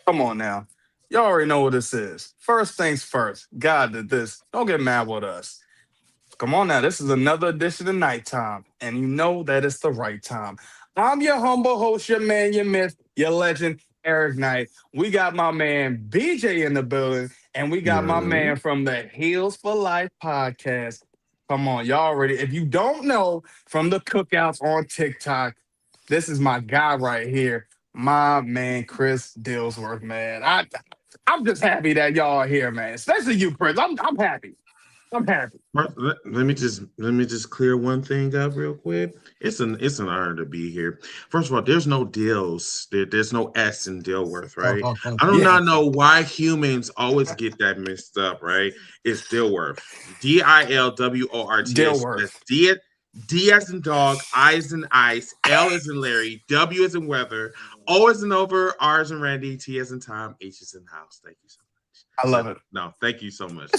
Come on now. Y'all already know what this is. First things first. God did this. Don't get mad with us. Come on now. This is another edition of Nighttime, and you know that it's the right time. I'm your humble host, your man, your myth, your legend, Eric Knight. We got my man BJ in the building, and we got my man Yo, from the Heels for Life podcast. Come on, y'all already. If you don't know from the cookouts on TikTok, this is my guy right here, my man Chris Dillsworth, man. I'm just happy that y'all are here, man. Especially you, Chris. I'm happy. I'm happy. let me just clear one thing up real quick. It's an honor to be here. First of all, there's no deals. There's no S in Dilworth, right? I do Yeah, not know why humans always get that mixed up, right? It's Dilworth. Dilworth. That's Dillworth. D as in dog, I as in ice, L as in Larry, W as in weather, O as in over, R as in Randy, T as in Tom, H as in house. Thank you so much. I love it. No, thank you so much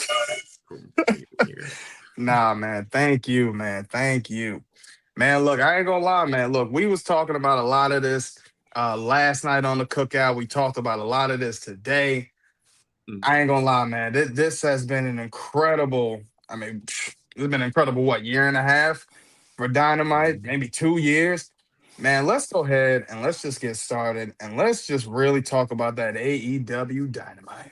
for being here. Nah, man. Thank you, man. Thank you. Man, look, I ain't gonna lie, man. Look, we was talking about a lot of this last night on the cookout. We talked about a lot of this today. I ain't gonna lie, man. This has been an incredible, I mean, it's been incredible, what, year and a half for Dynamite, Mhm. maybe 2 years. Man, let's go ahead and let's just get started and let's just really talk about that AEW Dynamite.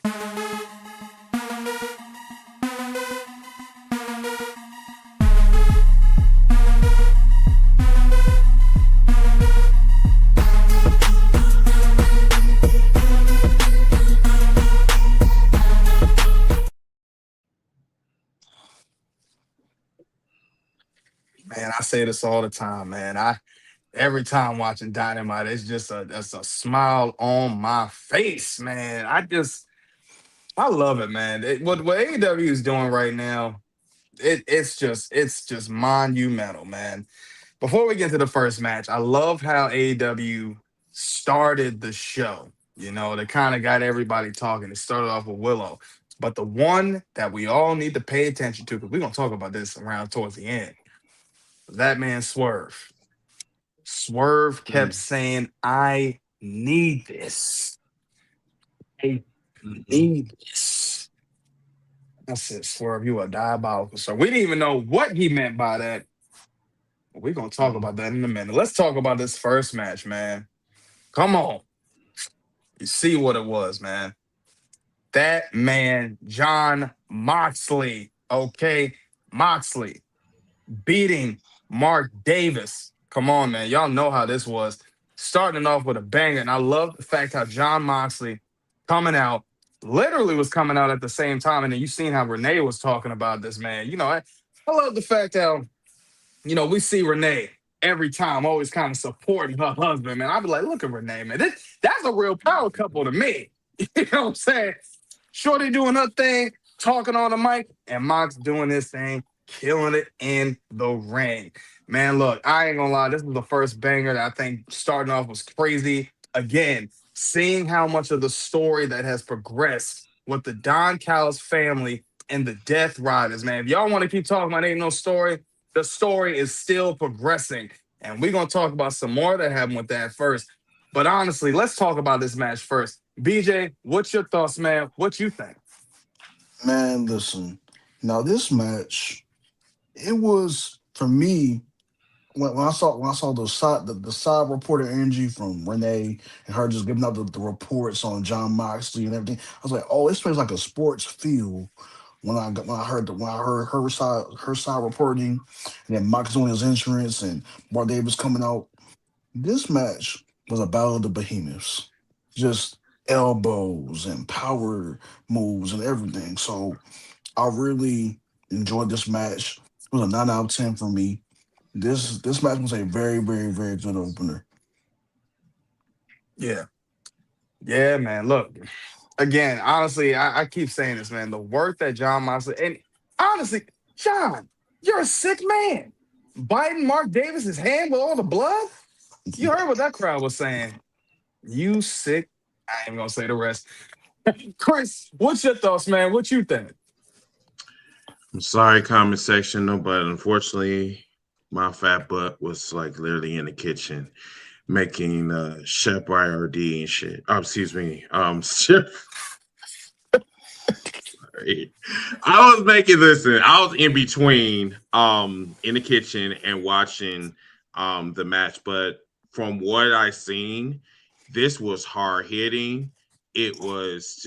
Man, I say this all the time, man. I every time watching Dynamite, it's a smile on my face, man. I love it, man. What AEW is doing right now, it's just monumental, man. Before we get to the first match, I love how AEW started the show. They kind of got everybody talking. It started off with Willow. But the one that we all need to pay attention to, because we're gonna talk about this around towards the end, that man Swerve. Swerve kept Mm, saying, I need this. I mhm. need this. I said, Swerve, you are diabolical. So we didn't even know what he meant by that. We're gonna talk Mm. about that in a minute. Let's talk about this first match, man. Come on. You see what it was, man. That man, John Moxley, okay? Moxley beating Mark Davis. Come on, man. Y'all know how this was. Starting off with a banger. And I love the fact how John Moxley coming out, literally was coming out at the same time. And then you seen how Renee was talking about this, man. I love the fact how we see Renee every time, always kind of supporting her husband, man. I'd be like, look at Renee, man. That's a real power couple to me. You know what I'm saying? Shorty doing her thing, talking on the mic, and Mox doing his thing, killing it in the ring. Man, look, I ain't gonna lie, this was the first banger that I think starting off was crazy. Again, seeing how much of the story that has progressed with the Don Callis family and the Death Riders, man. If y'all want to keep talking about ain't no story, the story is still progressing. And we're gonna talk about some more that happened with that first. But honestly, let's talk about this match first. BJ, what's your thoughts, man? What you think? Man, listen. Now this match, it was for me when I saw the side reporter energy from Renee and her just giving out the reports on John Moxley and everything. I was like, oh, this feels like a sports feel when I heard her side reporting and then Mox doing his entrance and Mark Davis coming out. This match was a battle of the behemoths. Just elbows and power moves and everything. So I really enjoyed this match. It was a 9 out of 10 for me. This match was a very, very, very good opener. Yeah. Yeah, man. Look, again, honestly, I keep saying this, man. The work that John Moxley, and honestly, John, you're a sick man. Biting Mark Davis's hand with all the blood? You heard what that crowd was saying. You sick. I ain't gonna say the rest. Chris, what's your thoughts, man? What you think? I'm sorry, comment section, no, but unfortunately, my fat butt was like literally in the kitchen. making Chef Boyardee and shit. Oh, excuse me. Chef. Sorry. I was making listen. I was in between in the kitchen and watching the match, but from what I seen, this was hard hitting. It was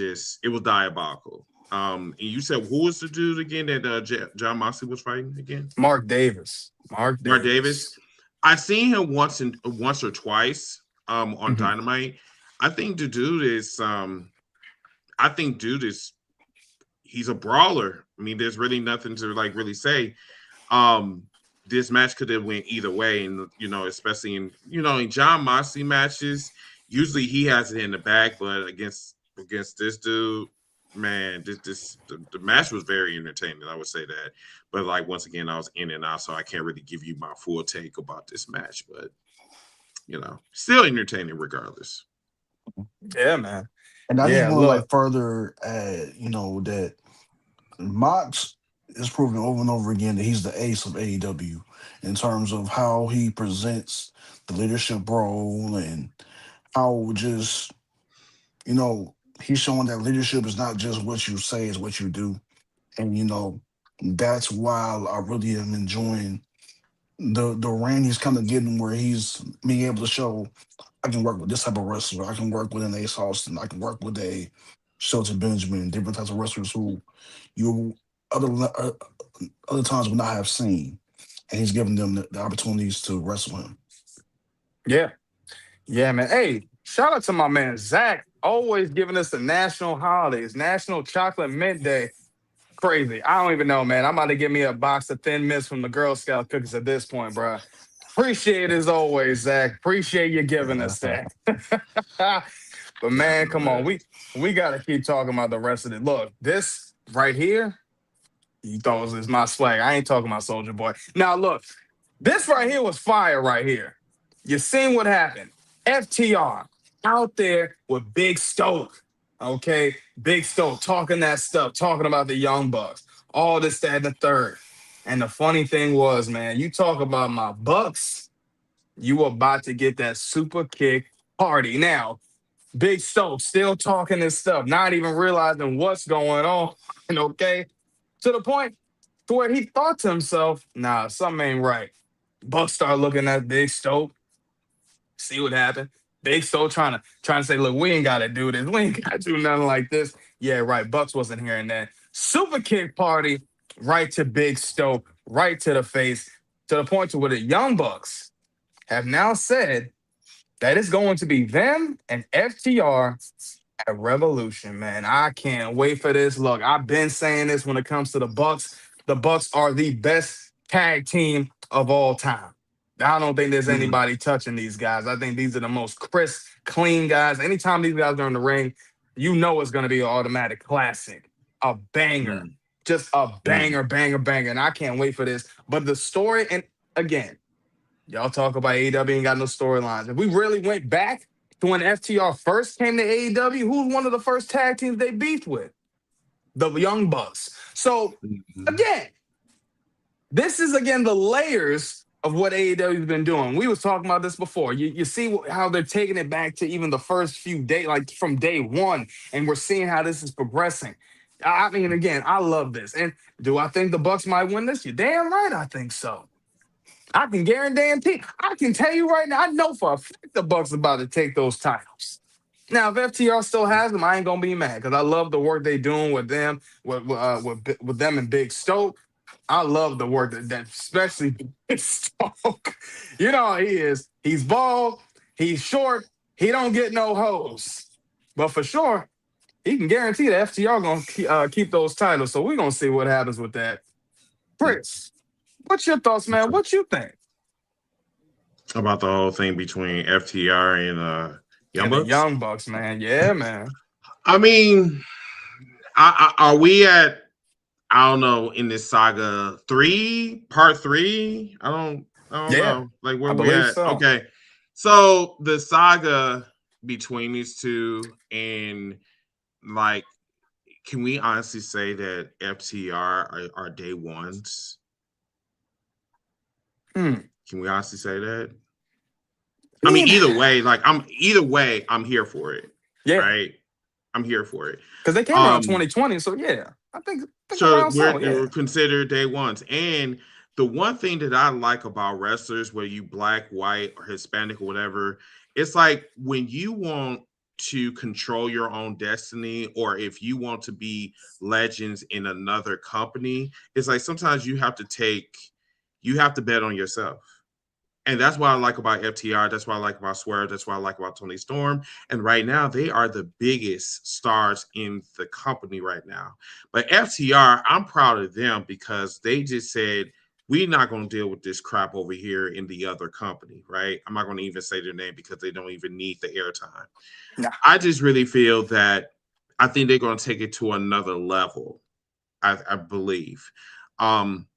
diabolical. And you said who was the dude again that John Moxley was fighting again? Mark Davis. Mark Mark Davis. Davis. I've seen him once or twice on Mhm. Dynamite. I think the dude is I think dude is he's a brawler. I mean, there's really nothing to like really say. Um this match could have went either way, and especially in John Moxley matches, usually he has it in the bag, but against this dude, man, the match was very entertaining. I would say that, but like once again, I was in and out, so I can't really give you my full take about this match, but still entertaining regardless. Yeah, man. And I just Yeah, want to like look. further add, that Mox is proving over and over again that he's the ace of AEW in terms of how he presents the leadership role and how just, he's showing that leadership is not just what you say, it's what you do. And, that's why I really am enjoying the reign he's kind of getting where he's being able to show I can work with this type of wrestler. I can work with an Ace Austin. I can work with a Shelton Benjamin, different types of wrestlers who you other times would not have seen. And he's giving them the opportunities to wrestle him. Yeah. Yeah, man. Hey, shout out to my man Zach, always giving us the national holidays, National Chocolate Mint Day. Crazy. I don't even know, man. I'm about to get me a box of Thin Mints from the Girl Scout cookies at this point, bro. Appreciate it as always, Zach. Appreciate you giving us that. But man, come on, Definitely. we gotta keep talking about the rest of it. Look, this right here, you thought was my swag. I ain't talking about Soldier Boy. Now look, this right here was fire right here. You seen what happened? FTR out there with Big Stoke. Okay, Big Stoke talking that stuff, talking about the Young Bucks, all this, that, and the third. And the funny thing was, man, you talk about my Bucks, you about to get that super kick party. Now, Big Stoke still talking this stuff, not even realizing what's going on. And okay, to the point to where he thought to himself, nah, something ain't right. Bucks start looking at Big Stoke, see what happened. Big Stoke trying to say, look, we ain't gotta do this. We ain't gotta do nothing like this. Yeah, right. Bucks wasn't hearing that. Super kick party, right to Big Stoke, right to the face, to the point to where the Young Bucks have now said that it's going to be them and FTR at Revolution, man. I can't wait for this. Look, I've been saying this when it comes to the Bucks. The Bucks are the best tag team of all time. I don't think there's Mhm. anybody touching these guys. I think these are the most crisp, clean guys. Anytime these guys are in the ring, you know it's going to be an automatic classic, a banger, Mhm. just a Mhm. banger, banger, banger. And I can't wait for this. But the story, and again, y'all talk about AEW ain't got no storylines. If we really went back to when FTR first came to AEW, who's one of the first tag teams they beefed with? The Young Bucks. So Mhm. again, this is again the layers of what AEW's been doing. We was talking about this before. You see how they're taking it back to even the first few days, like from day one, and we're seeing how this is progressing. I mean, again, I love this. And do I think the Bucks might win this? You're damn right. I think so. I can guarantee. I can tell you right now. I know for a fact the Bucks about to take those titles. Now, if FTR still has them, I ain't gonna be mad because I love the work they doing with them, with them and Big Stoke. I love the work that especially Big Stoke. You know how he is. He's bald. He's short. He don't get no hoes. But for sure, he can guarantee that FTR gonna keep those titles. So we're gonna see what happens with that. Chris, what's your thoughts, man? What you think? About the whole thing between FTR and Young And the Bucks. Young Bucks, man. Yeah, man. I mean, are we at I don't know in this saga part three? I don't Yeah, know. Like I where we believe at? so. Okay, so the saga between these two and like, can we honestly say that FTR are day ones? Hmm. Can we honestly say that? I mean, mean, either way, I'm here for it. yeah, Right? I'm here for it. because they came around Um, 2020, so yeah, I think so around so they were yeah, considered day ones. And the one thing that I like about wrestlers, whether you black, white, or Hispanic or whatever, it's like when you want to control your own destiny, or if you want to be legends in another company, it's like sometimes you have to bet on yourself. And that's what I like about FTR. That's what I like about Swerve. That's what I like about Tony Storm. And right now, they are the biggest stars in the company right now. But FTR, I'm proud of them because they just said, we're not going to deal with this crap over here in the other company, right? I'm not going to even say their name because they don't even need the airtime. nah, I just really feel that I think they're going to take it to another level, I believe. Um,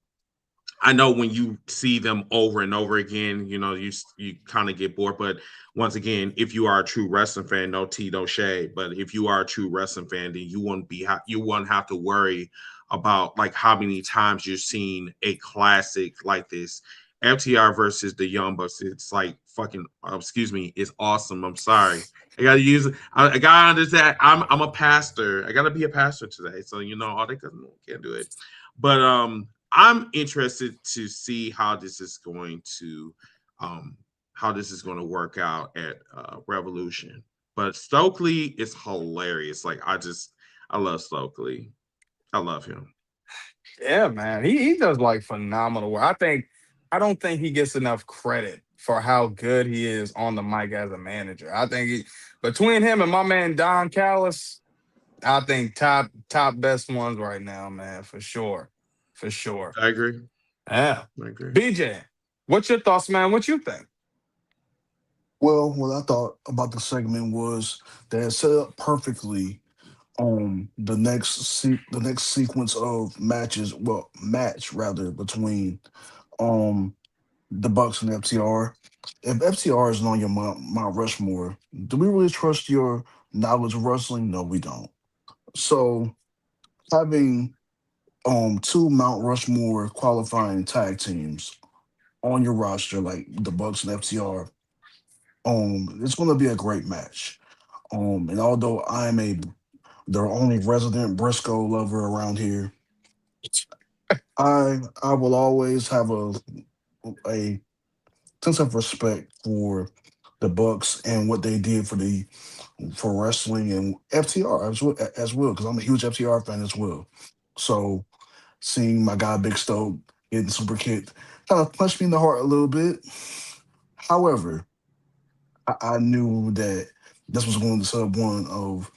I know when you see them over and over again, you kind of get bored. But once again, if you are a true wrestling fan, no tea, no shade. But if you are a true wrestling fan, then you won't have to worry about like how many times you're seeing a classic like this. FTR versus the Young Bucks, it's like fucking. Excuse me, it's awesome. I'm sorry. I gotta use it. I gotta understand. I'm a pastor. I gotta be a pastor today. So all they can't do it. But I'm interested to see um, how this is going to work out at Revolution. But Stokely is hilarious. Like I love Stokely. I love him. yeah, man, he does like phenomenal work. I don't think he gets enough credit for how good he is on the mic as a manager. I think between him and my man Don Callis, I think top best ones right now, man, for sure. I agree. Yeah, I agree. BJ, what's your thoughts, man? What you think? Well, what I thought about the segment was that it set up perfectly the next sequence of matches, well, match rather between um the Bucks and FTR. If FTR is on your Mount Rushmore, do we really trust your knowledge of wrestling? No, we don't. So having two Mount Rushmore qualifying tag teams on your roster, like the Bucks and FTR, it's gonna be a great match. And although I'm the only resident Briscoe lover around here, I will always have a sense of respect for the Bucks and what they did for wrestling and FTR as well, because I'm a huge FTR fan as well. So seeing my guy Big Stoke getting super kicked kind of punched me in the heart a little bit. However, I knew that this was going to set up one of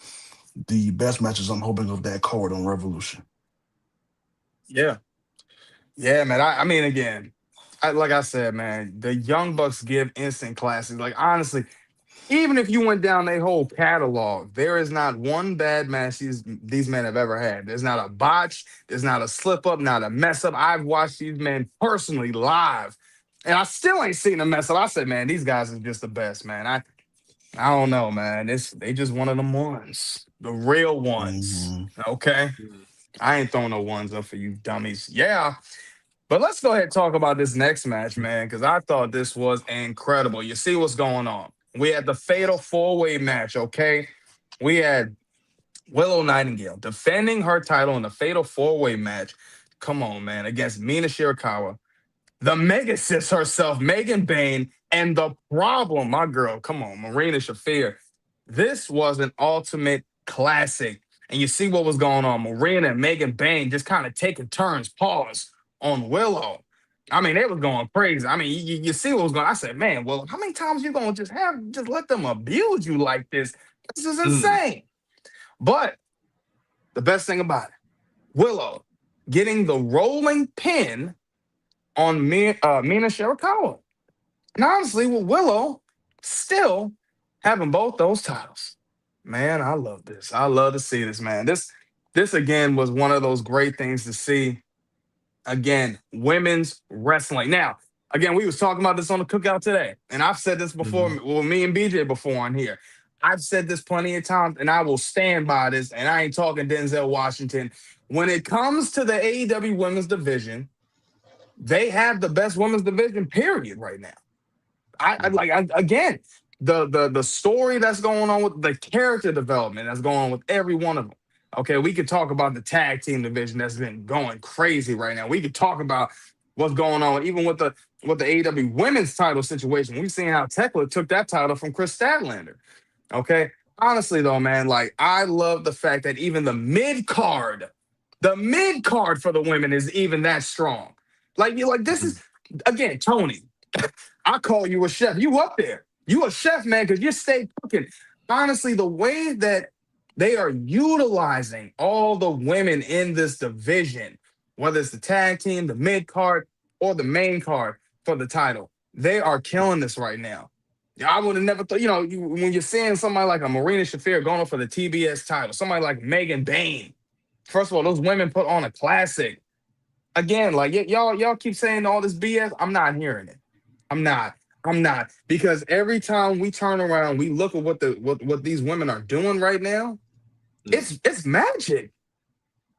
the best matches I'm hoping of that card on Revolution. Yeah, yeah, man. I mean, again, like I said, man, the Young Bucks give instant classics. Like honestly, even if you went down their whole catalog, there is not one bad match these men have ever had. There's not a botch, there's not a slip up, not a mess up. I've watched these men personally live, and I still ain't seen a mess up. I said, man, these guys are just the best, man. I don't know, man. They just one of them ones, the real ones. Hmm. Okay, Mm. I ain't throwing no ones up for you dummies. Yeah, but let's go ahead and talk about this next match, man, because I thought this was incredible. You see what's going on. We had the fatal four-way match, okay? We had Willow Nightingale defending her title in the fatal four-way match. Come on, man, against Mina Shirakawa, the mega sis herself, Megan Bain, and the problem, my girl, come on, Marina Shafir. This was an ultimate classic. And you see what was going on. Marina and Megan Bain just kind of taking turns, pause on Willow. I mean, they was going crazy. I mean, you see what was going on. I said, man, well, how many times you gonna just let them abuse you like this? This is Mm. insane. But the best thing about it, Willow getting the rolling pin on Mina Shirakawa. And honestly, with Willow still having both those titles, man, I love this. I love to see this, man. This again was one of those great things to see. Again, women's wrestling. Now, again, we was talking about this on the cookout today, and I've said this before. Mhm. Well, me and BJ before on here. I've said this plenty of times, and I will stand by this. And I ain't talking Denzel Washington. When it comes to the AEW women's division, they have the best women's division, period, right now. Again, the story that's going on with the character development that's going on with every one of them. Okay, we could talk about the tag team division that's been going crazy right now. We could talk about what's going on even with the AEW women's title situation. We've seen how Tekla took that title from Chris Statlander. Okay. Honestly, though, man, like I love the fact that even the mid card for the women is even that strong. Like you like this is again, Tony. I call you a chef. You up there. You a chef, man, because you stay cooking. Honestly, the way that they are utilizing all the women in this division, whether it's the tag team, the mid card, or the main card for the title, they are killing this right now. Yeah, I would have never thought, when you're seeing somebody like a Marina Shafir going for the TBS title, somebody like Megan Bain. First of all, those women put on a classic. Again, like y'all keep saying all this BS. I'm not hearing it. I'm not. I'm not. Because every time we turn around, we look at what these women are doing right now. It's magic.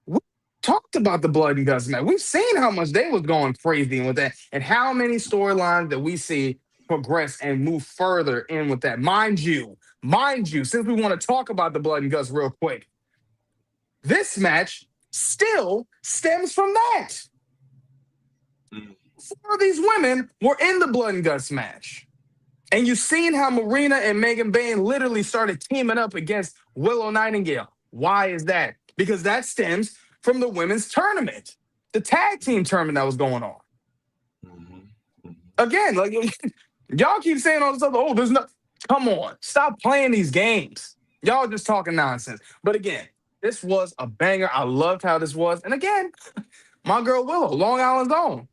We talked about the blood and guts match. We've seen how much they was going crazy with that, and how many storylines that we see progress and move further in with that. Mind you, since we want to talk about the blood and guts real quick, this match still stems from that. Four of these women were in the blood and guts match. And you've seen how Marina and Megan Bain literally started teaming up against Willow Nightingale. Why is that? Because that stems from the women's tournament, the tag team tournament that was going on. Again, like y'all keep saying all this other, there's no, come on, stop playing these games. Y'all just talking nonsense. But again, this was a banger. I loved how this was. And again, my girl Willow, Long Island's own.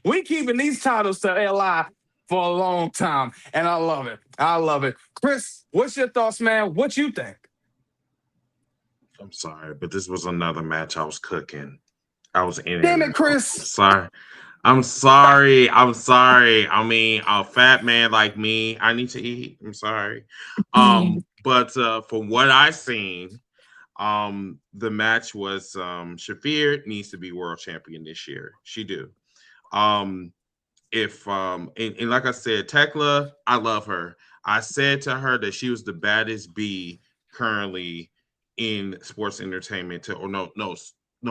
We keeping these titles to LI for a long time, and I love it. I love it. Chris, what's your thoughts, man? What you think? I'm sorry, but this was another match I was cooking. I was in Damn it. it, Chris. Sorry. I'm sorry. I'm sorry. I mean, a fat man like me, I need to eat. I'm sorry. But from what I seen, the match was Shafir needs to be world champion this year. She do. If and like I said, Tekla, I love her. I said to her that she was the baddest bee currently in sports entertainment no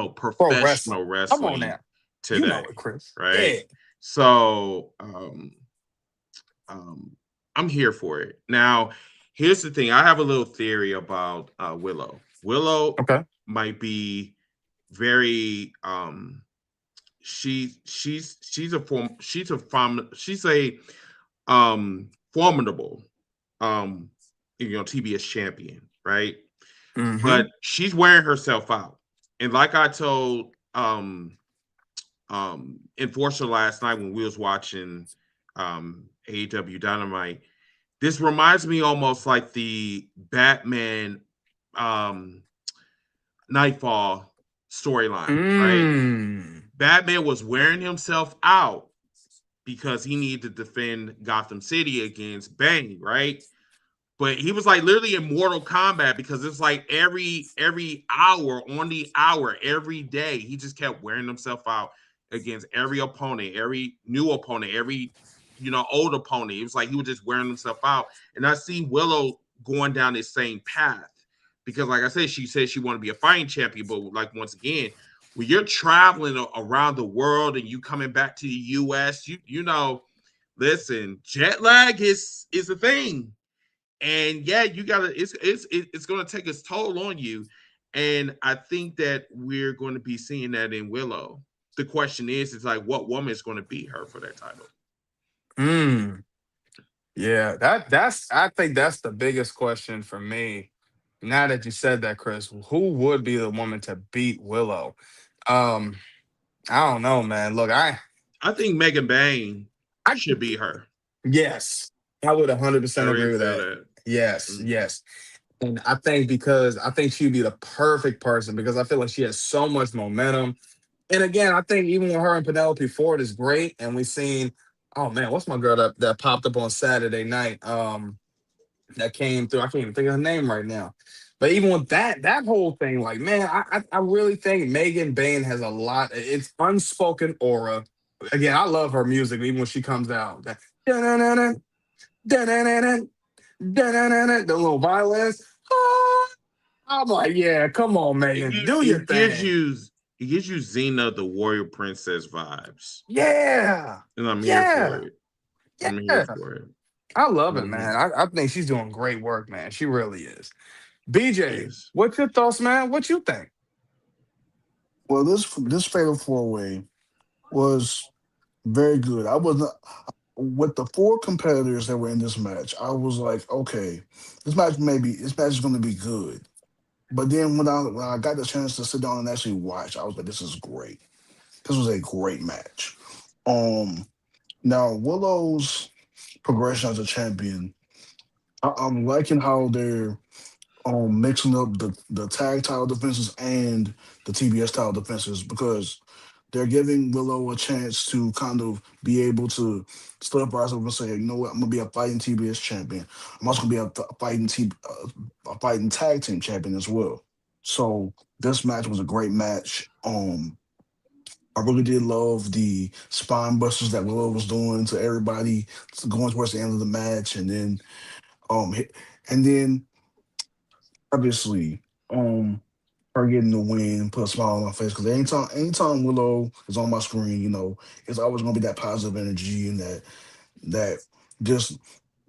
Pro wrestling. professional Come on wrestling now. You today, know it, Chris. right? Yeah. So I'm here for it. Now, here's the thing. I have a little theory about Willow. Willow Okay. might be very she's a formidable TBS champion, right? Mm-hmm. But she's wearing herself out. And like I told Enforcer last night when we was watching AEW Dynamite, this reminds me almost like the Batman Nightfall storyline, right? Batman was wearing himself out because he needed to defend Gotham City against Bane, right? But he was like literally in Mortal Kombat because it's like every hour on the hour, every day, he just kept wearing himself out against every opponent, every new opponent, every old opponent. It was like he was just wearing himself out. And I see Willow going down this same path because, like I said, she said she wanted to be a fighting champion, but like once again, when you're traveling around the world and you coming back to the US, listen, jet lag is a thing. And yeah, you gotta. It's going to take its toll on you, and I think that we're going to be seeing that in Willow. The question is like, what woman is going to beat her for that title? Yeah, that's I think that's the biggest question for me. Now that you said that, Chris, who would be the woman to beat Willow? Um, I don't know, man. Look, I think Megan Bain I should beat her. yes, I would I 100% really agree with feel that. that. Yes, yes. And I think because I think she'd be the perfect person because I feel like she has so much momentum. And again, I think even with her and Penelope Ford is great. And we've seen, oh man, what's my girl that popped up on Saturday night? That came through. I can't even think of her name right now. But even with that whole thing, like man, I really think Megan Bain has a lot. It's unspoken aura. Again, I love her music, even when she comes out. That, Da-na-na-na, da-na-na-na, the little violins. Ah, I'm like, yeah, come on, It Megan, gives do your it gives thing. you it gives you Xena the warrior princess vibes, Yeah, and I'm here for yeah, it. I'm here yeah. for it. I love it, Hmm. man. I think she's doing great work, man. She really is. BJ, Yes. what's your thoughts, man? What you think? Well, this fatal four way was very good. I was not with the four competitors that were in this match. I was like, okay, this match is going to be good. But then when I got the chance to sit down and actually watch, I was like, this is great. This was a great match. Um, Now Willow's progression as a champion, I'm liking how they're mixing up the tag title defenses and the TBS title defenses because they're giving Willow a chance to kind of be able to step up herself and say, you know what, I'm gonna be a fighting TBS champion. I'm also gonna be a fighting tag team champion as well. So this match was a great match. I really did love the spine busters that Willow was doing to everybody going towards the end of the match, hit- and then obviously her getting the win put a smile on my face because anytime Willow is on my screen, it's always gonna be that positive energy and that just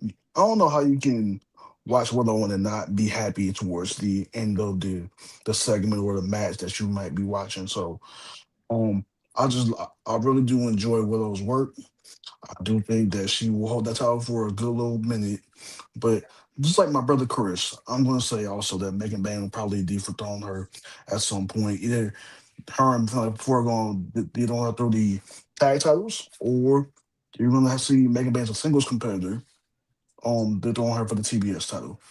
I don't know how you can watch Willow and not be happy towards the end of the segment or the match that you might be watching. So um I really do enjoy Willow's work. I do think that she will hold that title for a good little minute. But just like my brother Chris, I'm going to say also that Megan Bayne will probably dethrone her at some point. Either her and before going they don't have through the tag titles, or you're going to see Megan Bayne as a singles competitor. They're throwing her for the TBS title.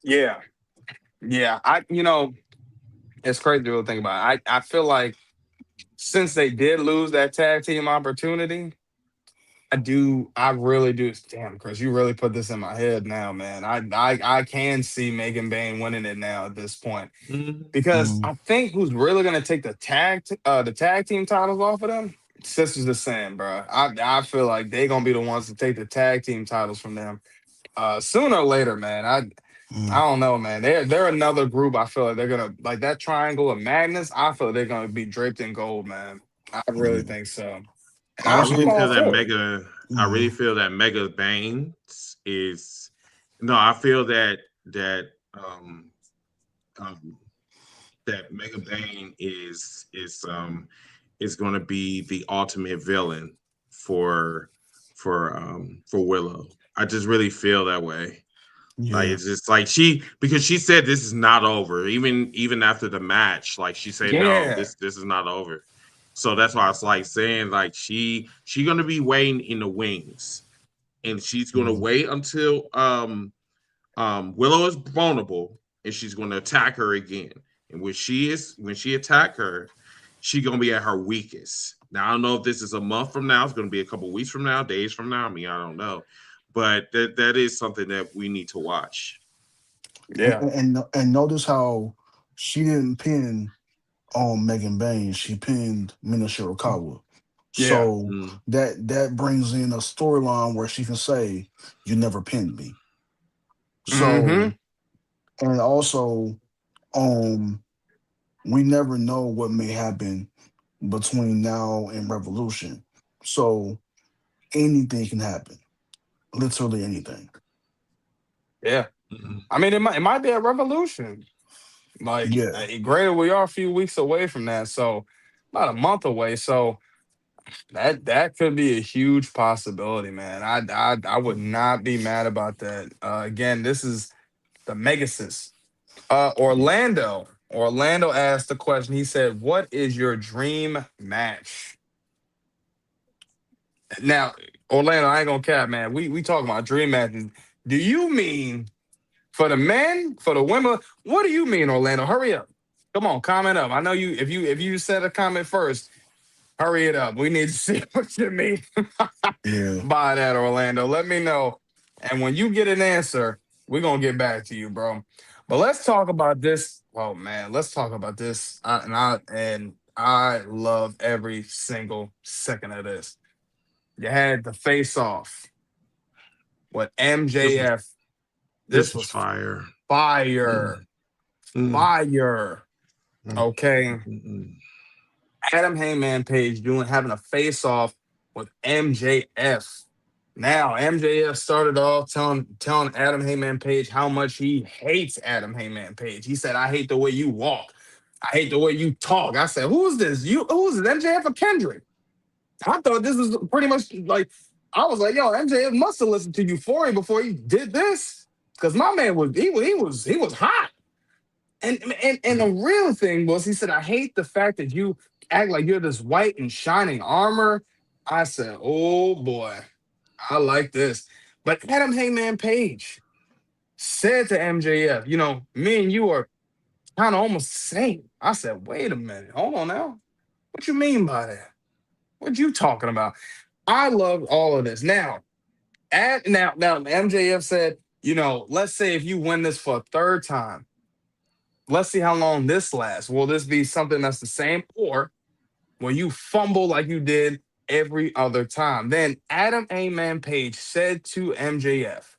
Yeah, yeah. It's crazy to really think about it. I feel like since they did lose that tag team opportunity, I really do. Damn, Chris, you really put this in my head now, man. I can see Megan Bayne winning it now at this point Hmm. because Mm, I think who's really gonna take the tag team titles off of them? Sisters of Sam, bro. I feel like they gonna be the ones to take the tag team titles from them. Sooner or later, man. I mm, don't know, man. They're another group. I feel like they're gonna like that triangle of madness. I feel like they're gonna be draped in gold, man. I really yeah. think so, and I I'm really Also, all feel that for it. Mega. I really mm, feel that Mega Bangs is. No, I feel um, um that Mega Bane is going to be the ultimate villain for for Willow. I just really feel that way. Like yeah. it's just like because she said this is not over. Even after the match, like she said, no, Yeah. this is not over. So that's why it's like saying like she gonna be waiting in the wings, and she's gonna Mm, wait until Willow is vulnerable, and she's gonna attack her again. And when she attack her, she gonna be at her weakest. Now I don't know if this is a month from now. It's gonna be a couple weeks from now, days from now. I mean, I don't know, but that is something that we need to watch. Yeah. and notice how she didn't pin on Megan Bain, she pinned Mina Shirakawa. Yeah. So Mm. that brings in a storyline where she can say, "You never pinned me." Mm-hmm. So and also, um, we never know what may happen between now and Revolution. So anything can happen, literally anything. Yeah. Mhm. I mean, it might be a revolution. Like, Yeah. granted, we are a few weeks away from that, so about a month away. So that could be a huge possibility, man. I would not be mad about that. Again, this is the Megasis. Orlando. Orlando asked the question. He said, "What is your dream match?" Now, Orlando, I ain't gonna cap, man. We talking about dream matches. Do you mean for the men, for the women? What do you mean, Orlando? Hurry up. Come on, comment up. I know you. If you said a comment first, hurry it up. We need to see what you mean Yeah. by that, Orlando. Let me know. And when you get an answer, we're gonna get back to you, bro. But let's talk about this. Oh man, let's talk about this. I love every single second of this. You had the face off. with This was MJF. this This was was fire. fire. Mm, Fire. mm, Okay. mm. Adam Heyman Page having a face off with MJF. Now MJF started off telling Adam Heyman Page how much he hates Adam Heyman Page. He said, "I hate the way you walk. I hate the way you talk." I said, "Who is this? Who is this? MJF or Kendrick?" I thought this was pretty much like I was like, "Yo, MJF must have listened to Euphoria before he did this." Because my man was hot. And the real thing was, he said, "I hate the fact that you act like you're this white and shining armor." I said, "Oh boy, I like this." But Adam Heyman Page said to MJF, "Me and you are kind of almost the same." I said, "Wait a minute, hold on now. What you mean by that? What you talking about?" I love all of this. Now MJF said, "Let's say if you win this for a third time, let's see how long this lasts. Will this be something that's the same, or will you fumble like you did every other time?" Then Adam Heyman Page said to MJF,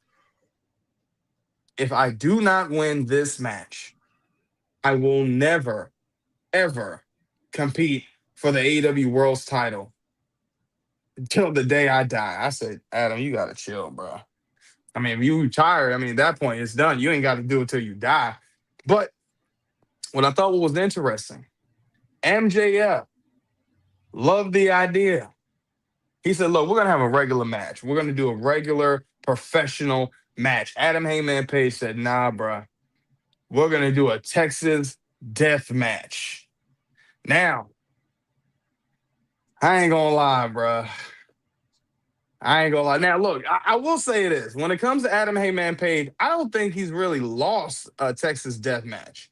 "If I do not win this match, I will never, ever compete for the AEW World's title until the day I die." I said, "Adam, you got to chill, bro. I mean, if you retire, I mean, at that point, it's done. You ain't got to do it till you die." But what I thought was interesting, MJF loved the idea. He said, "Look, we're gonna have a regular match. We're gonna do a regular professional match." Adam Heyman Page said, "Nah, bruh. We're gonna do a Texas death match." Now, I ain't gonna lie, bruh. I ain't gonna lie. Now, look, I will say this: when it comes to Adam Heyman Page, I don't think he's really lost a Texas death match.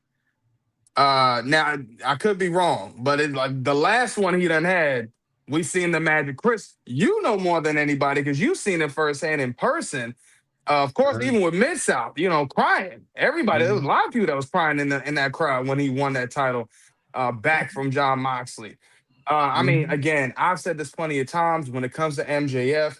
Now I could be wrong, but it's like the last one he done had, we seen the magic. Chris, you know more than anybody because you've seen it firsthand in person. Of course, Right. even with Mid South, crying. Everybody, there was a Mhm. lot of people that was crying in that crowd when he won that title back from John Moxley. I mean, Mhm. again, I've said this plenty of times when it comes to MJF.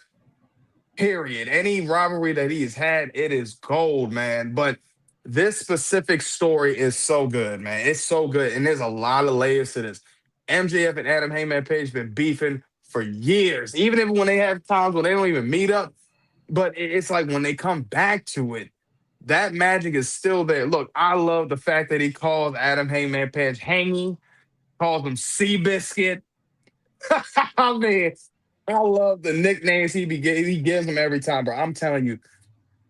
Period. Any rivalry that he has had, it is gold, man. But this specific story is so good, man. It's so good, and there's a lot of layers to this. MJF and Adam Heyman Page been beefing for years, even if when they have times when they don't even meet up. But it's like when they come back to it, that magic is still there. Look, I love the fact that he calls Adam Heyman Page Hangy, calls him Seabiscuit. I mean, I love the nicknames he gives him every time, bro. I'm telling you,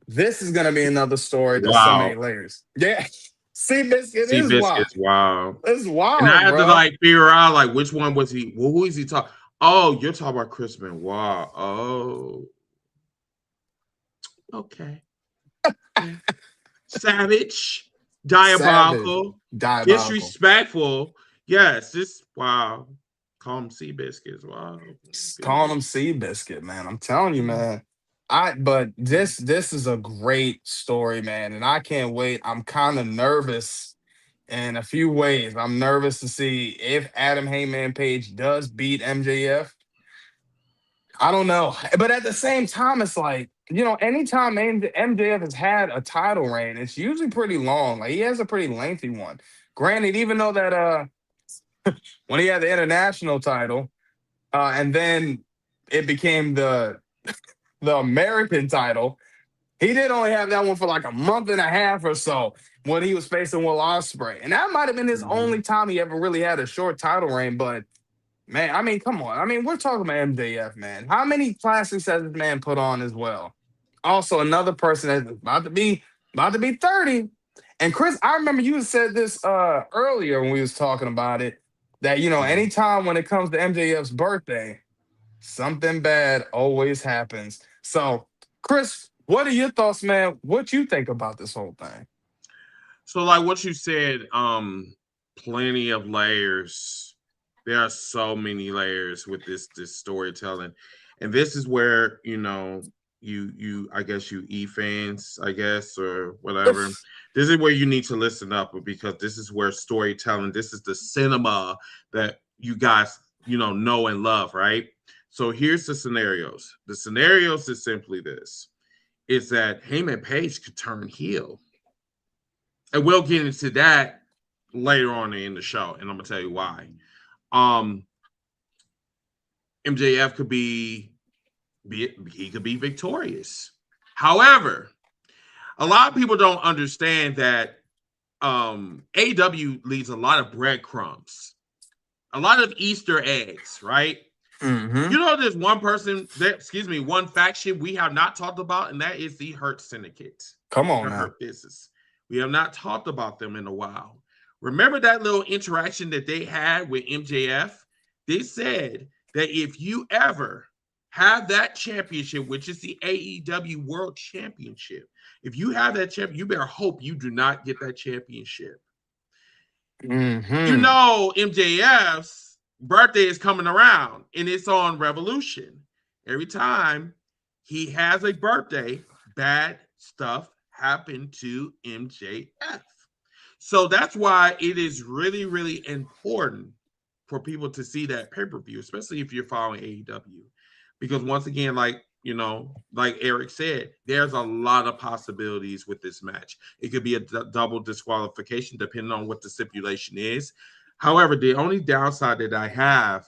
this is gonna be another story. There's so many Wow. layers. Yeah, Seabiscuit Sea is wild. biscuits. Wow. It's And I wild, had to bro. like figure out like which one was he? Well, who is he talking? Oh, you're talking about Chris Benoit. Oh, okay. Yeah. Savage, Savage, diabolical, diabolical. disrespectful. Yes, this wow. Call him sea biscuits. Wow. Calling him Goodness. Seabiscuit, man. I'm telling you, man. But this is a great story, man, and I can't wait. I'm kind of nervous in a few ways. I'm nervous to see if Adam Heyman Page does beat MJF. I don't know. But at the same time, it's like, anytime MJF has had a title reign, it's usually pretty long. Like he has a pretty lengthy one. Granted, even though that when he had the international title, and then it became the American title, he did only have that one for like a month and a half or so when he was facing Will Ospreay. And that might have been his Mhm. only time he ever really had a short title reign, but man, I mean, come on. I mean, we're talking about MJF, man. How many classics has this man put on as well? Also, another person that's about to be 30. And Chris, I remember you said this earlier when we was talking about it, that Mhm. anytime when it comes to MJF's birthday, something bad always happens. So, Chris, what are your thoughts, man? What you think about this whole thing? So, like what you said, plenty of layers. There are so many layers with this storytelling, and this is where you I guess you fans, I guess, or whatever. This is where you need to listen up because this is where storytelling. This is the cinema that you guys know and love, right? So here's the scenarios. The scenarios is simply this: is that Heyman Page could turn heel. And we'll get into that later on in the show, and I'm gonna tell you why. Um, MJF could he could be victorious. However, a lot of people don't understand that AEW leaves a lot of breadcrumbs, a lot of Easter eggs, right? Mm-hmm. You know, there's one faction we have not talked about, and that is the Hurt Syndicate, Come on the now. Hurt Business. We have not talked about them in a while. Remember that little interaction that they had with MJF? They said that if you ever have that championship, which is the AEW World Championship, if you have that champion, you better hope you do not get that championship. You Mm-hmm. know, MJF's birthday is coming around and it's on Revolution. Every time he has a birthday, bad stuff happened to MJF. So that's why it is really, really important for people to see that pay per view, especially if you're following AEW. Because once again, like Eric said, there's a lot of possibilities with this match. It could be a double disqualification depending on what the stipulation is. However, the only downside that I have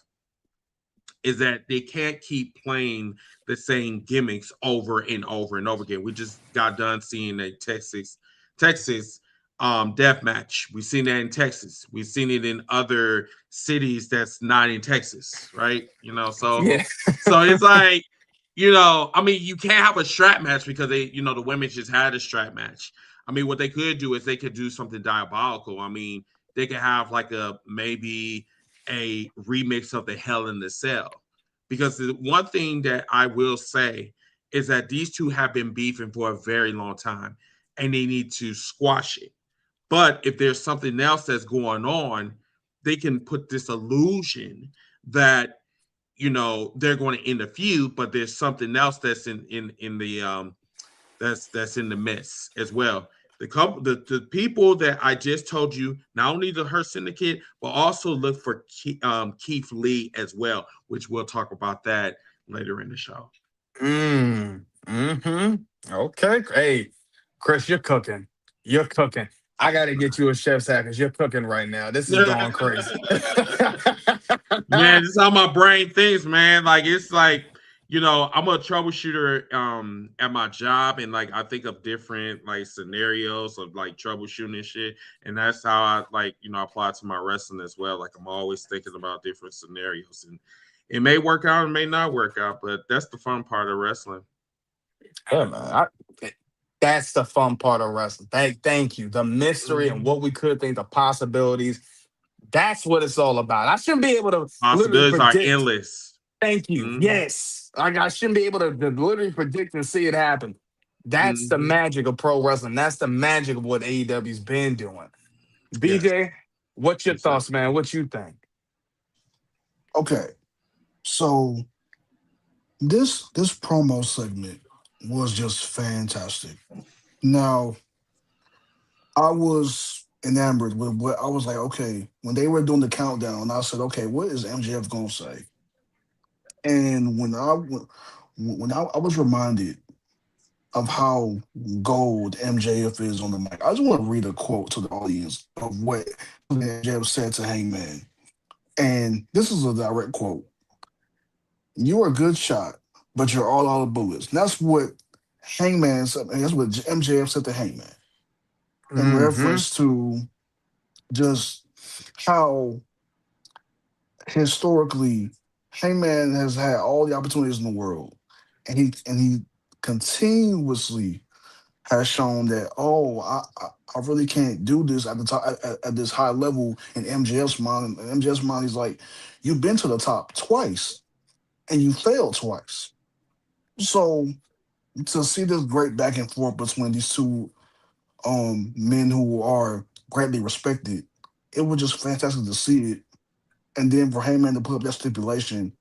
is that they can't keep playing the same gimmicks over and over and over again. We just got done seeing a Texas death match. We've seen that in Texas. We've seen it in other cities that's not in Texas, right? Yeah. So it's like, I mean, you can't have a strap match because the women just had a strap match. I mean, what they could do is they could do something diabolical. I mean, they could have like maybe a remix of the Hell in the Cell. Because the one thing that I will say is that these two have been beefing for a very long time and they need to squash it. But if there's something else that's going on, they can put this illusion that they're going to end a feud, but there's something else that's in the that's in the mess as well. The people that I just told you, not only the Hurt Syndicate, but also look for Keith Lee as well, which we'll talk about that later in the show. Mm-hmm. Okay. Hey, Chris, you're cooking. You're cooking. I gotta get you a chef's hat because you're cooking right now. This is going crazy. Man, this is how my brain thinks, man. Like it's like, I'm a troubleshooter at my job, and like I think of different like scenarios of like troubleshooting and shit. And that's how I like, apply it to my wrestling as well. Like I'm always thinking about different scenarios, and it may work out, it may not work out, but that's the fun part of wrestling. Yeah, man. That's the fun part of wrestling. Thank you. The mystery and Mhm. what we could think, the possibilities. That's what it's all about. I shouldn't be able to literally Possibilities are predict. endless. Thank you. Mhm. Yes. Like I shouldn't be able to literally predict and see it happen. That's the Mhm. magic of pro wrestling. That's the magic of what AEW's been doing. Yes. BJ, what's your Yes, sir. thoughts, man? What you think? Okay, so this promo segment was just fantastic. Now, I was enamored with what I was like. Okay, when they were doing the countdown, I said, okay, what is MJF gonna say? And when I was reminded of how gold MJF is on the mic, I just want to read a quote to the audience of what MJF said to Hangman. And this is a direct quote: "You are a good shot, but you're all out of bullets." And that's what Hangman said. And that's what MJF said to Hangman in Mm-hmm. reference to just how historically Hangman has had all the opportunities in the world, and he continuously has shown that, oh, I really can't do this at the top at this high level in MJF's mind. In MJF's mind, he's like, you've been to the top twice and you failed twice. So to see this great back and forth between these two men who are greatly respected, it was just fantastic to see it. And then for Heyman to put up that stipulation,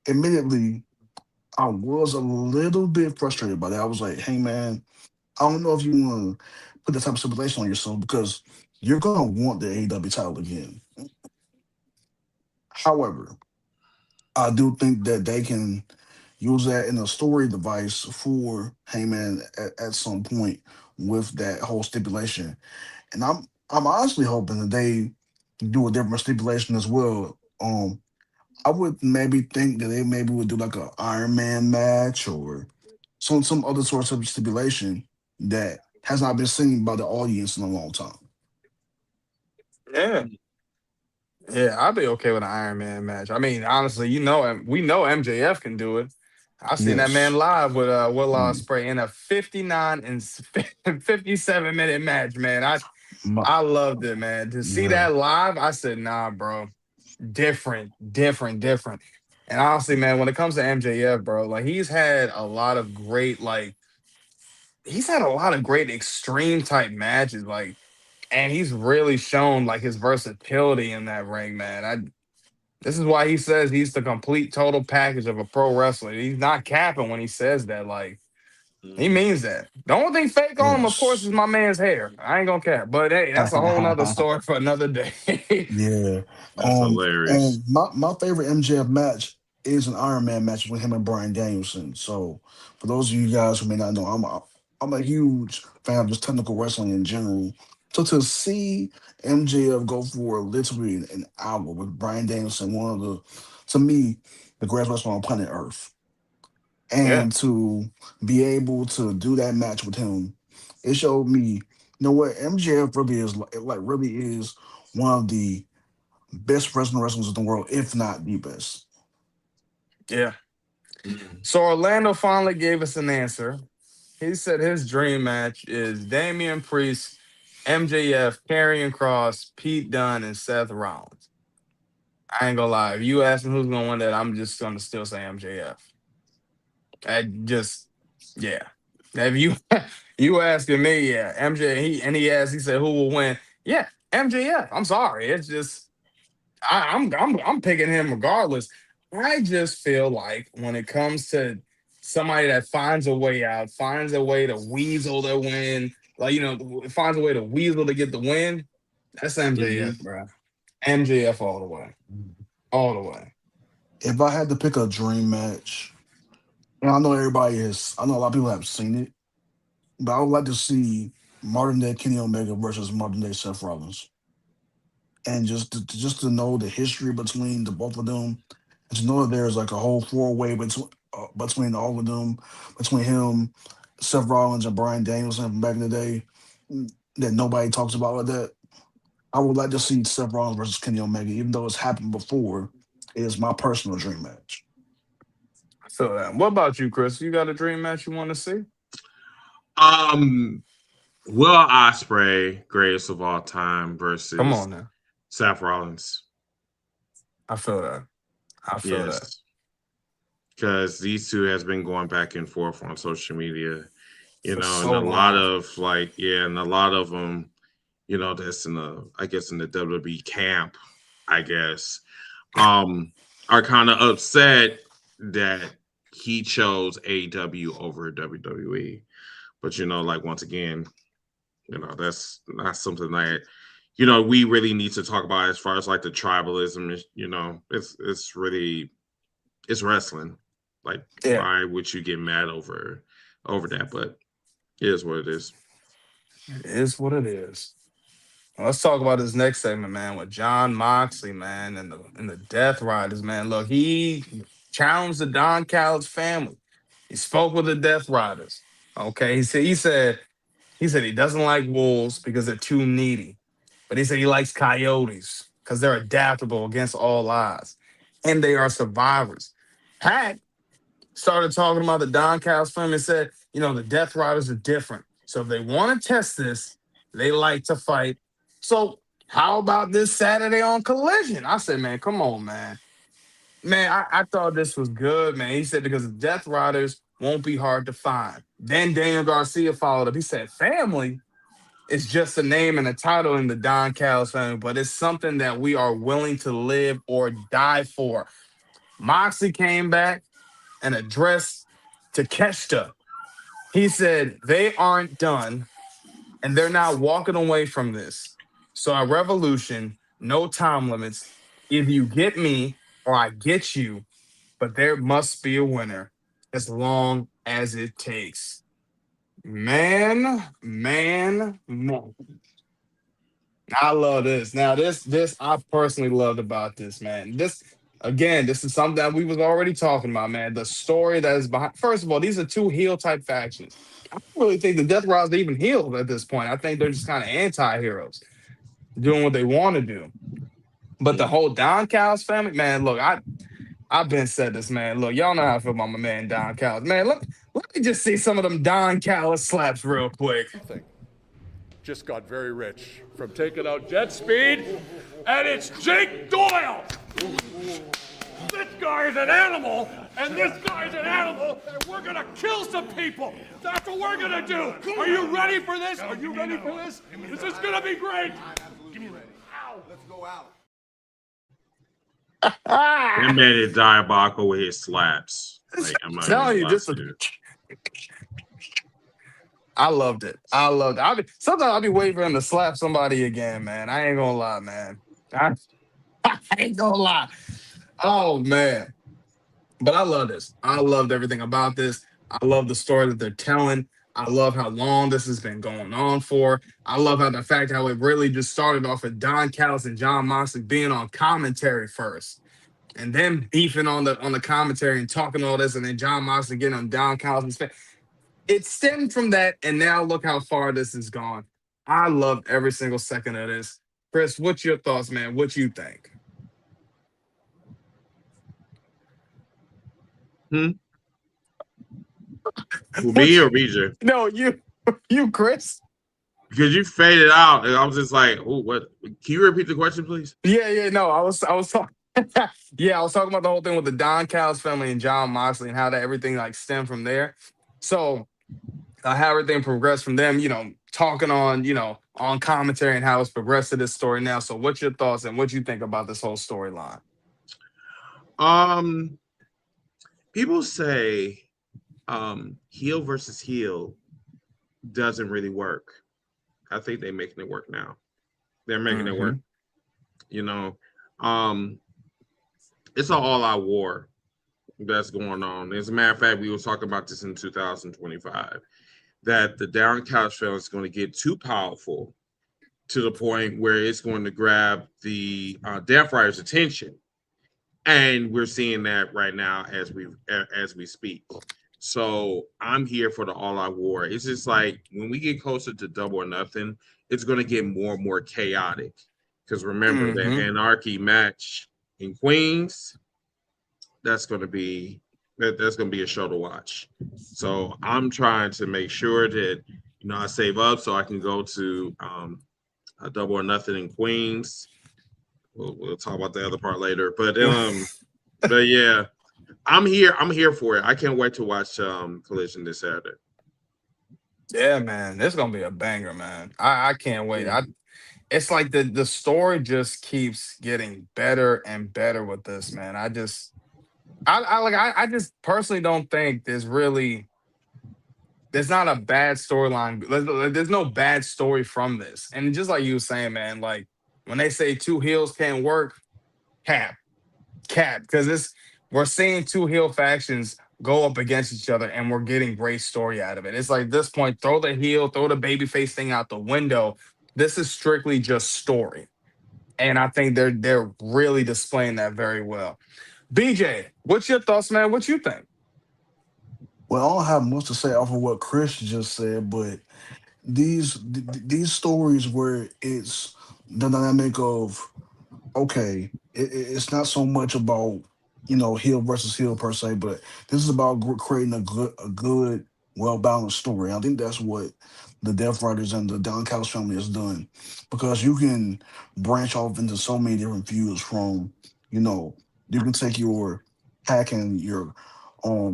admittedly, I was a little bit frustrated by that. I was like, hey man, I don't know if you want to put that type of stipulation on yourself because you're gonna want the AEW title again. However, I do think that they can, use that in a story device for Heyman at some point with that whole stipulation. And I'm honestly hoping that they do a different stipulation as well. I would maybe think that they maybe would do like a Iron Man match or some other sorts of stipulation that has not been seen by the audience in a long time. Yeah. Yeah, I'd be okay with an Iron Man match. I mean, honestly, we know MJF can do it. I've seen that man Yes. live with Will Mm. Ospreay in a 59 and 57-minute match, man. My, I loved it, man. To see yeah. that live, I said, nah, bro. Different, different, different. And honestly, man, when it comes to MJF, bro, like he's had a lot of great extreme type matches. Like, and he's really shown like his versatility in that ring, man. This is why he says he's the complete total package of a pro wrestler. He's not capping when he says that. Like, he Mhm. means that. The only thing fake on him, of course, is Yes. my man's hair. I ain't gonna cap. But hey, that's a whole nother story for another day. Yeah. That's hilarious. And my favorite MJF match is an Iron Man match with him and Brian Danielson. So for those of you guys who may not know, I'm a huge fan of just technical wrestling in general. So to see MJF go for literally an hour with Brian Danielson, one of the to me, the greatest wrestler on planet Earth. Yeah, And to be able to do that match with him, it showed me, you know what, MJF really is like really is one of the best wrestling wrestlers in the world, if not the best. yeah. Mhm. So Orlando finally gave us an answer. He said his dream match is Damian Priest, MJF, Karrion Cross, Pete Dunne, and Seth Rollins. I ain't gonna lie. If you ask me who's gonna win that, I'm just gonna still say MJF. I just, yeah. If you you asking me, yeah, MJ. He said who will win? Yeah, MJF. I'm sorry. It's just I'm picking him regardless. I just feel like when it comes to somebody that finds a way out, finds a way to weasel their win, like finds a way to weasel to get the win. That's MJF, Mhm. bro. MJF all the way, all the way. If I had to pick a dream match, and I know a lot of people have seen it, but I would like to see modern day Kenny Omega versus modern day Seth Rollins. And just to know the history between the both of them, and to know that there's like a whole four-way between all of them, between him, Seth Rollins, and Brian Danielson from back in the day, that nobody talks about like that. I would like to see Seth Rollins versus Kenny Omega, even though it's happened before. It is my personal dream match. I feel that. What about you, Chris? You got a dream match you want to see? Um, Will Ospreay, greatest of all time, Come versus on now. Seth Rollins. I feel that. I feel that Yes, because these two has been going back and forth on social media, for and so a lot long. of like, yeah, and a lot of them, that's in the, I guess, in the WWE camp, I guess, um, are kind of upset that he chose AEW over WWE. But like once again, that's not something that we really need to talk about as far as like the tribalism. It's really it's wrestling. Like, Yeah, why would you get mad over that? But it is what it is. it is what it is. Let's talk about this next segment, man, with John Moxley, man, and the Death Riders, man. Look, he challenged the Don Callis family. He spoke with the Death Riders. Okay, he said he doesn't like wolves because they're too needy, but he said he likes coyotes because they're adaptable against all odds, and they are survivors. Pat started talking about the Don Callis film and said, the Death Riders are different. So if they want to test this, they like to fight. So how about this Saturday on Collision? I said, man, come on, man. Man, I thought this was good, man. He said because the Death Riders won't be hard to find. Then Daniel Garcia followed up. He said, family is just a name and a title in the Don Callis family, but it's something that we are willing to live or die for. Moxley came back and addressed Takeshita. He said they aren't done and they're not walking away from this. So at Revolution, no time limits. If you get me or I get you, but there must be a winner. as long as it takes. Man. I love this. Now, this I personally loved about this, man. This again, this is something that we was already talking about, man. The story that is behind. First of all, these are two heel type factions. I don't really think the Death Riders are even healed at this point. I think they're just kind of anti-heroes, doing what they want to do. But the Mm. whole Don Callis family, man. Look, I've been said this, man. Look, y'all know how I feel about my man Don Callis, man. Let me just see some of them Don Callis slaps real quick. Thing just got very rich from taking out Jet Speed, and it's Jake Doyle. This guy is an animal, and this guy is an animal, and we're gonna kill some people. That's what we're gonna do. Are you ready for this? Are you ready for this? This is gonna be great. Let's go out. That man is diabolical with his slaps. Like, I'm not Telling even you, just lying to you. I loved it. Sometimes I'll be waiting for him to slap somebody again, man. I ain't gonna lie, man. I, I ain't gonna lie. Oh man. But I love this. I loved everything about this. I love the story that they're telling. I love how long this has been going on for. I love how the fact how it really just started off with Don Callis and John Moxley being on commentary first, and then beefing on the commentary and talking all this, and then John Moxley getting on Don Callis' face. It stemmed from that, and now look how far this has gone. I loved every single second of this. Chris, what's your thoughts, man? What you think? Hmm? For What me you, or BJ? no, you, Chris. Because you faded out, and I was just like, "Oh, what? Can you repeat the question, please?" Yeah, no, I was talking. Yeah, I was talking about the whole thing with the Don Callis family and John Moxley and how that everything like stemmed from there. So how everything progressed from them, talking on, on commentary and how it's progressed to this story now. So what's your thoughts and what you think about this whole storyline? Um, People say heel versus heel doesn't really work. I think they're making it work now. They're making it work. Hmm. You know, um, it's an all-out war that's going on. As a matter of fact, we were talking about this in 2025 that the down couch film is going to get too powerful to the point where it's going to grab the Death Rider's attention, and we're seeing that right now as we speak. So I'm here for the all-out war. It's just like when we get closer to Double or Nothing, it's going to get more and more chaotic. Because remember that Hmm. Anarchy match in Queens, that's going to be that's going to be a show to watch. So I'm trying to make sure that I save up so I can go to a Double or Nothing in Queens. We'll talk about the other part later, but yeah, I'm here. I'm here for it. I can't wait to watch Collision this Saturday. Yeah, man, this gonna be a banger, man. I can't wait. It's like the story just keeps getting better and better with this, man. I just personally don't think there's not a bad storyline. There's no bad story from this. And just like you were saying, man, like when they say two heels can't work, cap, cap, because it's we're seeing two heel factions go up against each other, and we're getting great story out of it. It's like this point, throw the heel, throw the babyface thing out the window. This is strictly just story, and I think they're really displaying that very well. BJ, what's your thoughts, man? What you think? Well, I don't have much to say off of what Chris just said, but these stories where it's the dynamic of okay, it's not so much about heel versus heel per se, but this is about creating a good, well balanced story. I think that's what the Death Riders and the Don Callis family has done, because you can branch off into so many different views from you know you can take your Hack and your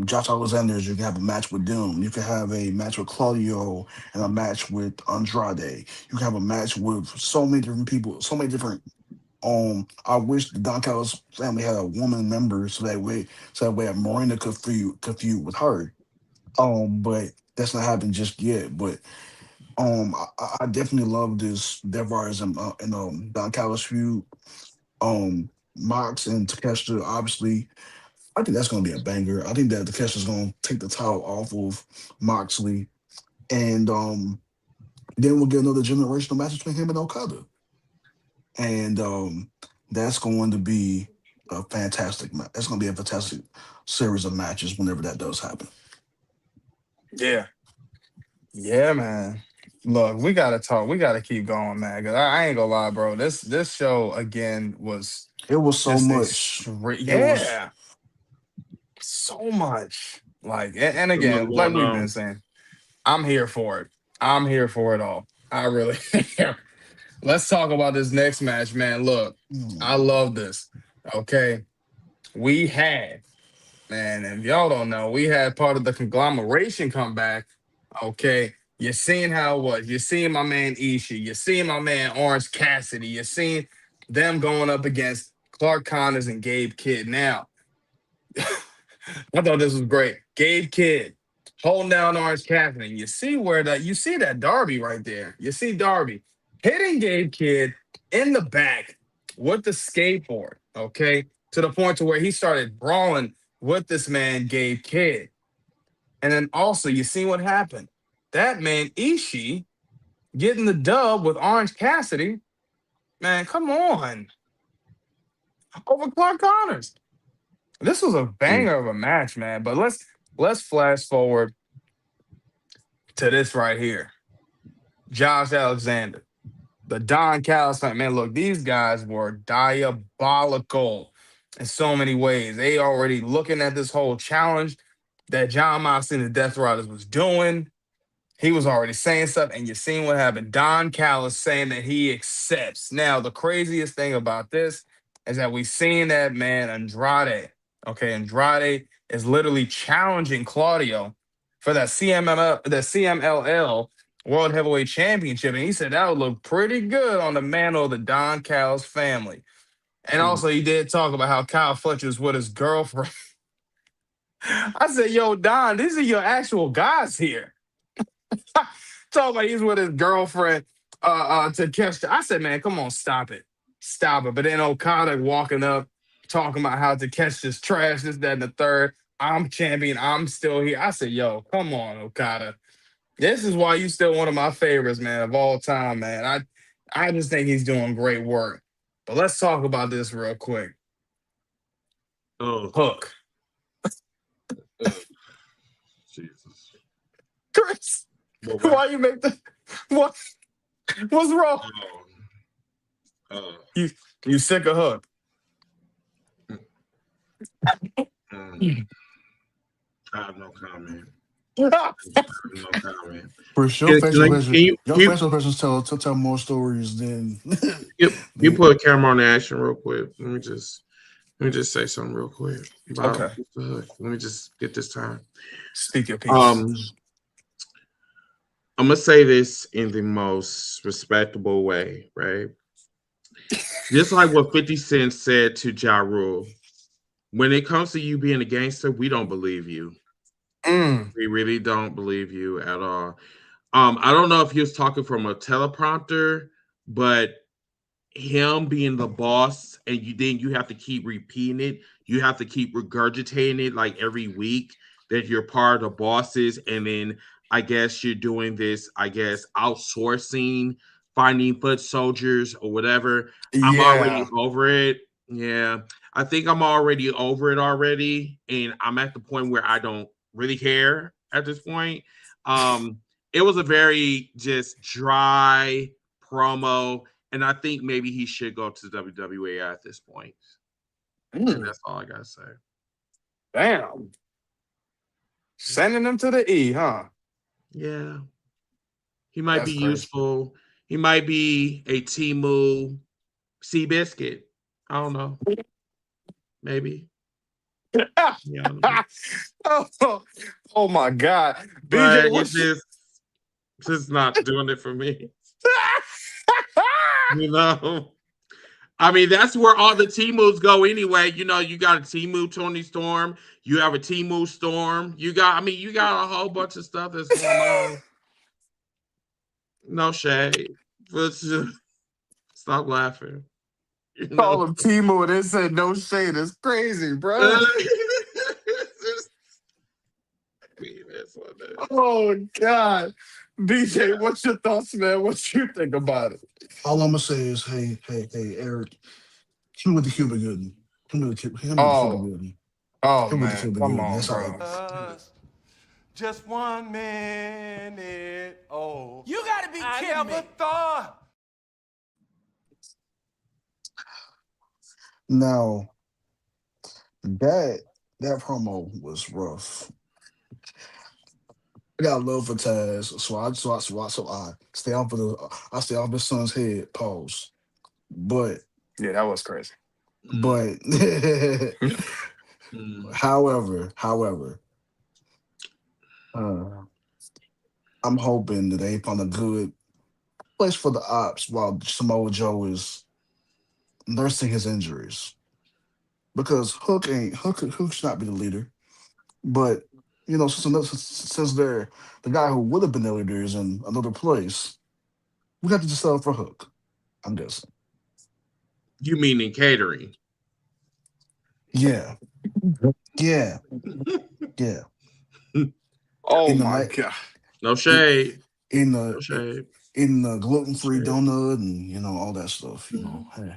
Josh Alexander's. You can have a match with them. You can have a match with Claudio and a match with Andrade. You can have a match with so many different people, so many different I wish the Don Callis family had a woman member so that way Marina could feud with her. But that's not happened just yet. But I definitely love this Dev Riders and Don Callis feud. Mox and Takeshita, obviously, I think that's going to be a banger. I think that the catch is going to take the title off of Moxley, and then we'll get another generational match between him and Okada, and that's going to be a fantastic match. That's going to be a fantastic series of matches whenever that does happen. Yeah. Yeah, man. Look, we gotta talk. We gotta keep going, man. Cause I ain't gonna lie, bro. This show again was It was so just much. extreme. It was. Yeah, so much. Like, and So much again, like going we've been on. saying, I'm here for it. I'm here for it all. I really am. Let's talk about this next match, man. Look, I Mm, love this. Okay, we had, man, and if y'all don't know, we had part of the conglomeration come back. Okay. You're seeing how it was. You're seeing my man Ishii. You're seeing my man Orange Cassidy. You're seeing them going up against Clark Connors and Gabe Kidd. Now, I thought this was great. Gabe Kidd holding down Orange Cassidy. You see that Darby right there. You see Darby hitting Gabe Kidd in the back with the skateboard, okay? To the point to where he started brawling with this man, Gabe Kidd. And then also you see what happened. That man Ishii getting the dub with Orange Cassidy. Man, come on. Over Clark Connors. This was a Mm. banger of a match, man. But let's flash forward to this right here. Josh Alexander, the Don Callis fight. Man, look, these guys were diabolical in so many ways. They already looking at this whole challenge that John Moxley and the Death Riders was doing. He was already saying stuff, and you're seeing what happened. Don Callis saying that he accepts. Now, the craziest thing about this is that we've seen that man Andrade. Okay, Andrade is literally challenging Claudio for that CMLL World Heavyweight Championship, and he said that would look pretty good on the mantle of the Don Callis family. And Mm. also, he did talk about how Kyle Fletcher's with his girlfriend. I said, "Yo, Don, these are your actual guys here." Talking about he's with his girlfriend to catch I said, man, come on, stop it. Stop it. But then Okada walking up, talking about how to catch this trash, this, that, and the third. I'm champion. I'm still here. I said, yo, come on, Okada. This is why you still one of my favorites, man, of all time, man. I just think he's doing great work. But let's talk about this real quick. Oh, Hook. Jesus. Chris, What? why you make the what? What's wrong? Oh, You you sick of Hook? mm. I have no comment. I have no comment. Chris, Can, can your you, facial expressions tell more stories than. you put a camera on the action real quick? Let me just say something real quick about Okay. the Hook. Let me just get this time. Speak your piece. Um, I'm gonna say this in the most respectable way, right? Just like what 50 Cent said to Ja Rule. When it comes to you being a gangster, we don't believe you. Mm. We really don't believe you at all. I don't know if he was talking from a teleprompter, but him being the boss and you have to keep repeating it. You have to keep regurgitating it like every week that you're part of the bosses, and then I guess you're doing this, I guess, outsourcing, finding foot soldiers or whatever. I'm already Yeah. over it. Yeah. I think I'm already over it already. And I'm at the point where I don't really care at this point. It was a very just dry promo, and I think maybe he should go to WWE at this point. And Mm. that's all I gotta say. Damn. Sending them to the E, huh? Yeah. He might be That's crazy. useful. He might be a Timu Seabiscuit. I don't know. Maybe. Yeah, I don't know. oh, oh my God. But BJ, it's what's just not doing it for me. You know? I mean, that's where all the Timus go anyway. You know, you got a Timu Tony Storm, you have a Timu Storm, you got a whole bunch of stuff that's going on. No shade. But just stop laughing. You know. call him Timo and then said no shade? It's crazy, bro. funny. Oh God, BJ, what's your thoughts, man? What you think about it? All I'm gonna say is, hey, Eric, hit me with the Cuba Gooden. Hit me with the Cuba Oh, Gooden. oh Hit me with the man, Cuba come Gooden. on, That's all. bro. Just 1 minute. Oh, You gotta be I kidding never me. thought. Now that promo was rough. I got love for Taz, so I stay off of I stay off his son's head. Pause. But Yeah, that was crazy. but Mm. however, uh, I'm hoping that they find a good place for the ops while Samoa Joe is nursing his injuries. Because Hook should not be the leader. But since they're the guy who would have been the leader is in another place, we got to just settle for Hook. I'm guessing. You mean in catering? Yeah, yeah, yeah. Oh In the my night, God. No in shade. in No the shade. in the gluten free Shade. donut and all that stuff. Hey,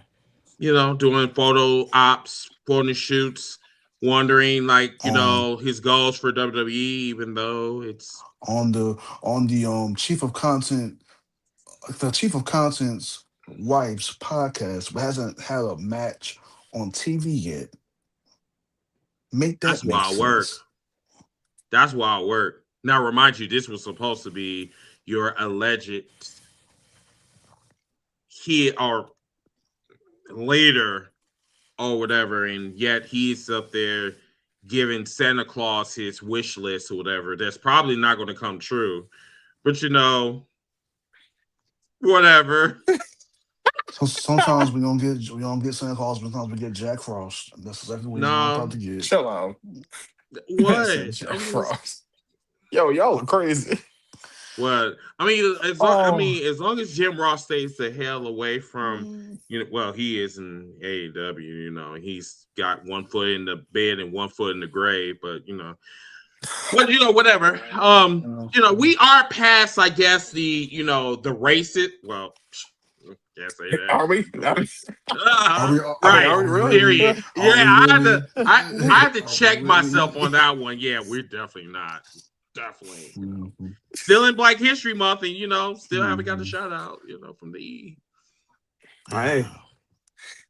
Doing photo ops, photo shoots, wondering like, on his goals for WWE, even though it's on the chief of content's wife's podcast, but hasn't had a match on TV yet. Make that that's make wild work. sense. That's wild work. Now remind you, this was supposed to be your alleged kid or later or whatever, and yet he's up there giving Santa Claus his wish list or whatever. That's probably not going to come true. But whatever. So sometimes we don't get Santa Claus, but sometimes we get Jack Frost. That's exactly what he's going to No. probably get. Chill out. What? Said Jack Frost. Yo, y'all are crazy. What? I mean, as long as Jim Ross stays the hell away from, well, he is in AEW. He's got 1 foot in the bed and 1 foot in the grave, but whatever. We are past, I guess, the racist. Well, can't say that. Are we? Right. Are we really? Period. Are we I really? had to Are we check really? myself on that one. Yeah, we're definitely not. Definitely. Mhm. Still in Black History Month, and still haven't got a Mhm. shout out, from the E. Hey,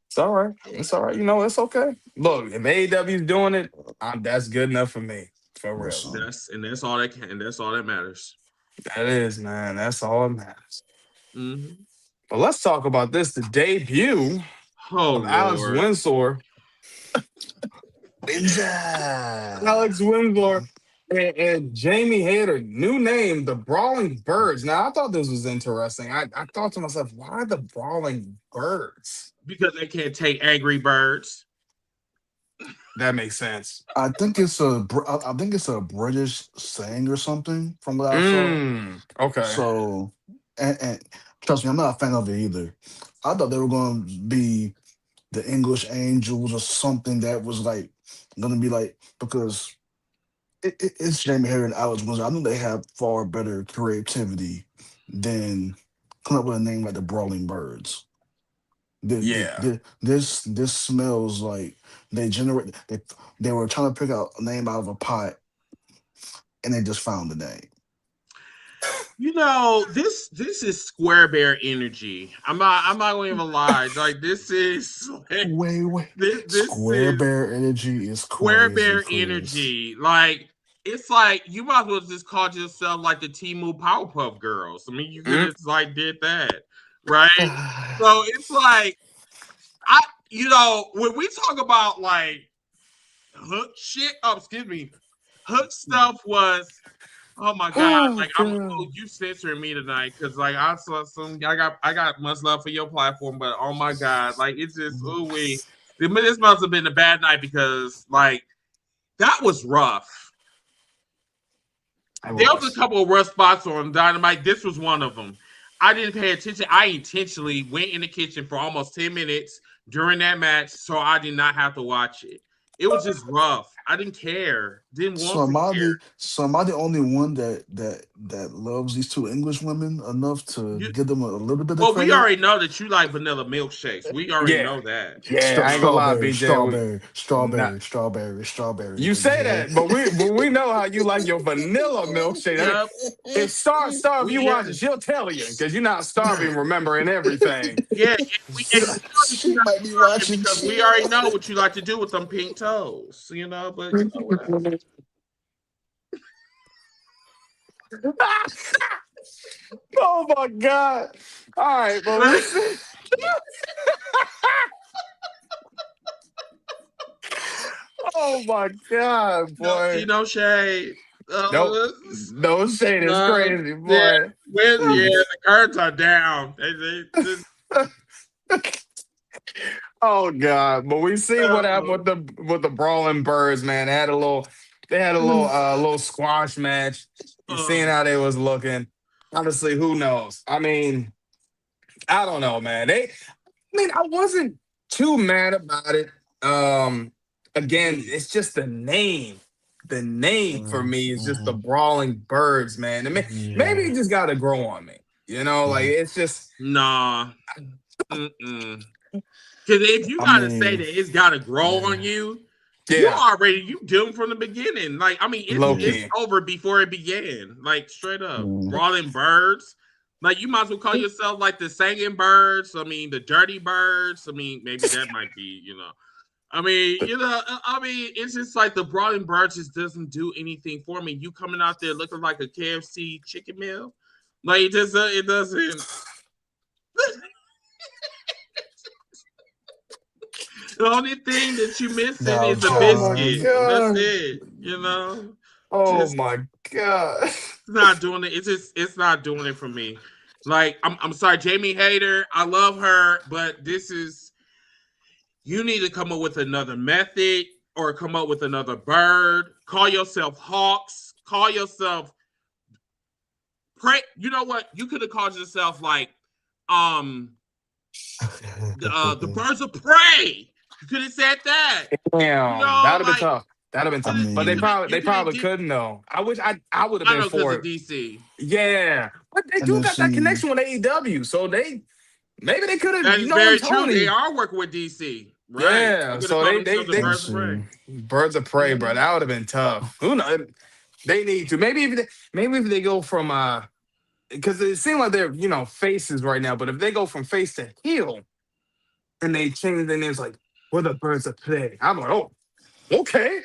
it's all right. It's all right. It's okay. Look, if AEW's doing it, that's good enough for me. For real. Listen. That's all that's all that matters. That is, man. That's all that matters. Mm-hmm. But let's talk about this. The debut Oh of Alex Lord. Windsor. Alex Windsor and Jamie Hayter, new name, the Brawling Birds. Now, I thought this was interesting. I thought to myself, why the Brawling Birds? Because they can't take Angry Birds. That makes sense. I think it's a British saying or something from what I saw. Okay. So, and trust me, I'm not a fan of it either. I thought they were going to be the English Angels or something that was like going to be like, because it's Jamie Hayter and Alex Windsor. I know they have far better creativity than coming up with a name like the Brawling Birds. Yeah. This smells like they were trying to pick out a name out of a pot and they just found the name. This is Square Bear energy. I'm not gonna even lie. Like this is Wait. this Square is Bear energy is Square crazy. Bear Chris. energy. Like it's like you might as well just call yourself like the Temu Powerpuff Girls. I mean, you could have like did that, right? So it's like when we talk about like Hook shit. Oh, excuse me. Hook stuff was. Oh my god! Like you censoring me tonight because like I saw I got much love for your platform, but oh my god, like it's just this must have been a bad night because like that was rough. There was a couple of rough spots on Dynamite. This was one of them. I didn't pay attention. I intentionally went in the kitchen for almost 10 minutes during that match, so I did not have to watch it. It was just rough. I didn't care. Didn't want to care. So am I the only one that loves these two English women enough to You, give them a little bit of well, we credit? already know that you like vanilla milkshakes. We already Yeah, know that. yeah. I ain't gonna lie, BJ. Not, Strawberry. you say Yeah. that, but we know how you like your vanilla milkshake. I mean, Yep. if Star, if you watch Yeah. it, she'll tell you because you're not starving, remembering everything. Yeah, and we know that She you're not might be starving watching because we too. already know what you like to do with them pink toes, but whatever. Oh my god! All right, but listen. Oh my god, No, see, boy! no shade. Nope, Uh, no shade is no, crazy, yeah, boy. the cards are down. Oh god! But we see what happened with the brawling birds, man. They had a little squash match. You seeing how they was looking. Honestly, who knows? I mean, I don't know, man. I wasn't too mad about it. Again, it's just the name. The name for me is just the brawling birds, man. Maybe Yeah. it just got to grow on me. Like Yeah. it's just, nah. Mm-mm. Because if you I gotta say mean, that it's gotta grow on yeah. you, yeah, you doomed from the beginning. Like, I mean, low Yeah. it's key. over before it began. Like, straight up. Mm. Brawling birds. Like, you might as well call yourself like the singing birds. I mean, the dirty birds. I mean, maybe that might be. It's just like the brawling birds just doesn't do anything for me. You coming out there looking like a KFC chicken meal. Like, it doesn't. The only thing that you missing Now, is a Oh my biscuit. John. That's god. it. Oh Just my god. not doing it. It's not doing it for me. Like, I'm sorry, Jamie Hayter. I love her, but you need to come up with another method or come up with another bird. Call yourself Hawks. Call yourself Prey. You know what? You could have called yourself like the birds of prey. You could have said that. Damn, that'd have been Like, tough. That'd have been I tough. But they mean, probably you they could have probably did. couldn't though. I wish I would have I been know because for of it. DC. Yeah. But they and do then got that see, connection with AEW. So maybe they could have, That is very true. They Tony. are working with DC, right? They Yeah. could have So called they themselves they the they let's Birds of Prey. see. birds of prey, bro. That would have been tough. Who knows? They need to. Maybe if they go from because it seems like they're faces right now, but if they go from face to heel and they change their names like we're the birds of prey, I'm like, oh, okay.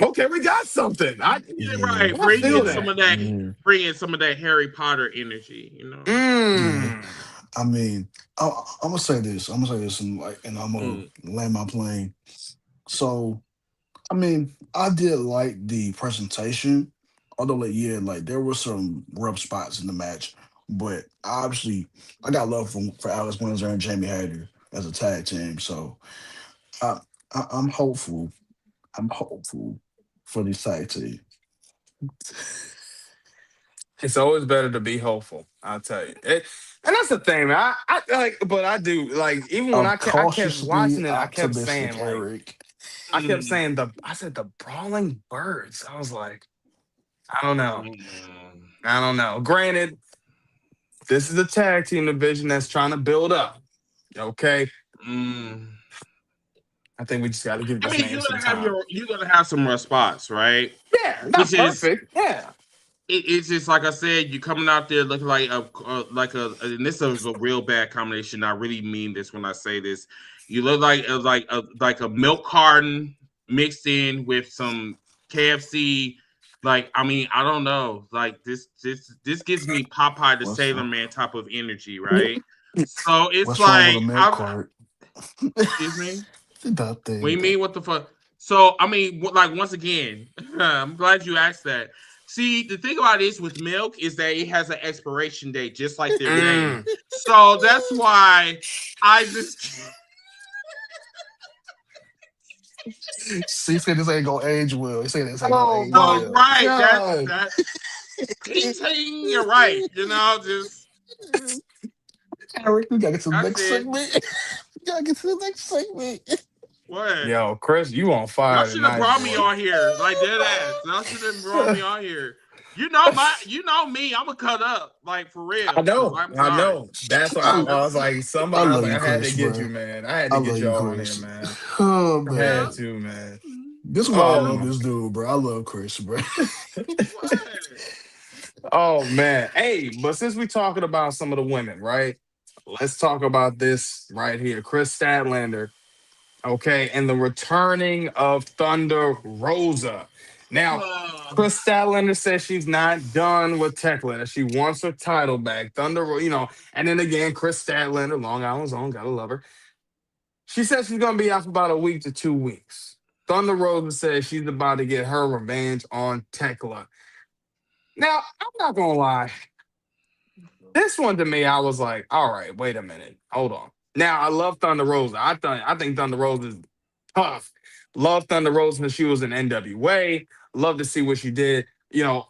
Okay, we got something. Yeah, Yeah. right. I feel that. Yeah. Bring in some of that Harry Potter energy. Yeah. Mm. I mean, I'm gonna say this. And I'm gonna Mm. land my plane. So, I mean, I did like the presentation, although, like there were some rough spots in the match. But obviously, I got love for Alex Windsor and Jamie Hayter as a tag team. So, I, I'm hopeful. I'm hopeful for this tag team. It's always better to be hopeful. I'll tell you. And that's the thing, man. I like, but I do like even when I'm I kept cautiously watching it, I kept optimistic, saying like Eric. I said the brawling birds. I was like, I don't know. Mm. I don't know. Granted, this is a tag team division that's trying to build up. Okay. Mm. I think we just got to give I this mean, man some time. you're gonna have some rough spots, right? Yeah, not Which is perfect. Yeah. it's just like I said, you coming out there looking like and this is a real bad combination. I really mean this when I say this. You look like a milk carton mixed in with some KFC. Like, I mean, I don't know. Like this gives me Popeye the What's Sailor Man type of energy, right? So it's what's wrong with a like, milk cart? excuse me. What do you Nothing. mean? What the fuck? So, I mean, like, once again, I'm glad you asked that. See, the thing about this with milk is that it has an expiration date, just like their name. Mm. So that's why I just. She said this ain't gonna age well. He said this ain't Oh gonna age my Oh, well. right. god. Ting, ting, you're right. Just. Eric, we gotta get to the That's next it. segment. We gotta get to the next segment. What? Yo, Chris, you on Y'all fire should have tonight, brought me boy. on here, like dead ass. Y'all should have brought me on here. You know me. I'm gonna cut up, like for I real. So know, I'm I sorry. know. That's why I, I was like, I somebody. I was love like, you, I had to Chris, get bro. you, man. I had I to love get you, y'all on here, Chris. man. Oh I had man, to, man. this is why I Oh love my. this dude, bro. I love Chris, bro. What? Oh man. Hey, but since we talking about some of the women, right? Let's talk about this right here. Chris Statlander, okay, and the returning of Thunder Rosa. Now, Chris Statlander says she's not done with Tekla, that she wants her title back. And then again, Chris Statlander, Long Island's own, gotta love her. She says she's gonna be out for about a week to 2 weeks. Thunder Rosa says she's about to get her revenge on Tekla. Now, I'm not gonna lie. This one to me, I was like, all right, wait a minute. Hold on. Now, I love Thunder Rosa. I think Thunder Rosa is tough. Love Thunder Rosa when she was in NWA. Love to see what she did,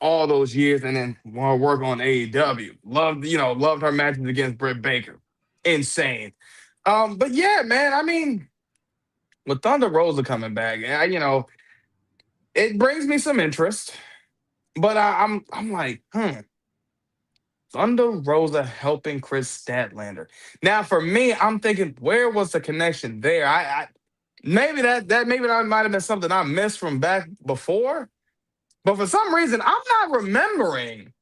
all those years, and then want to work on AEW. Loved her matches against Britt Baker. Insane. But yeah, man, I mean, with Thunder Rosa coming back, it brings me some interest. But I'm like, Thunder Rosa helping Chris Statlander. Now, for me, I'm thinking, where was the connection there? Maybe that might have been something I missed from back before, but for some reason, I'm not remembering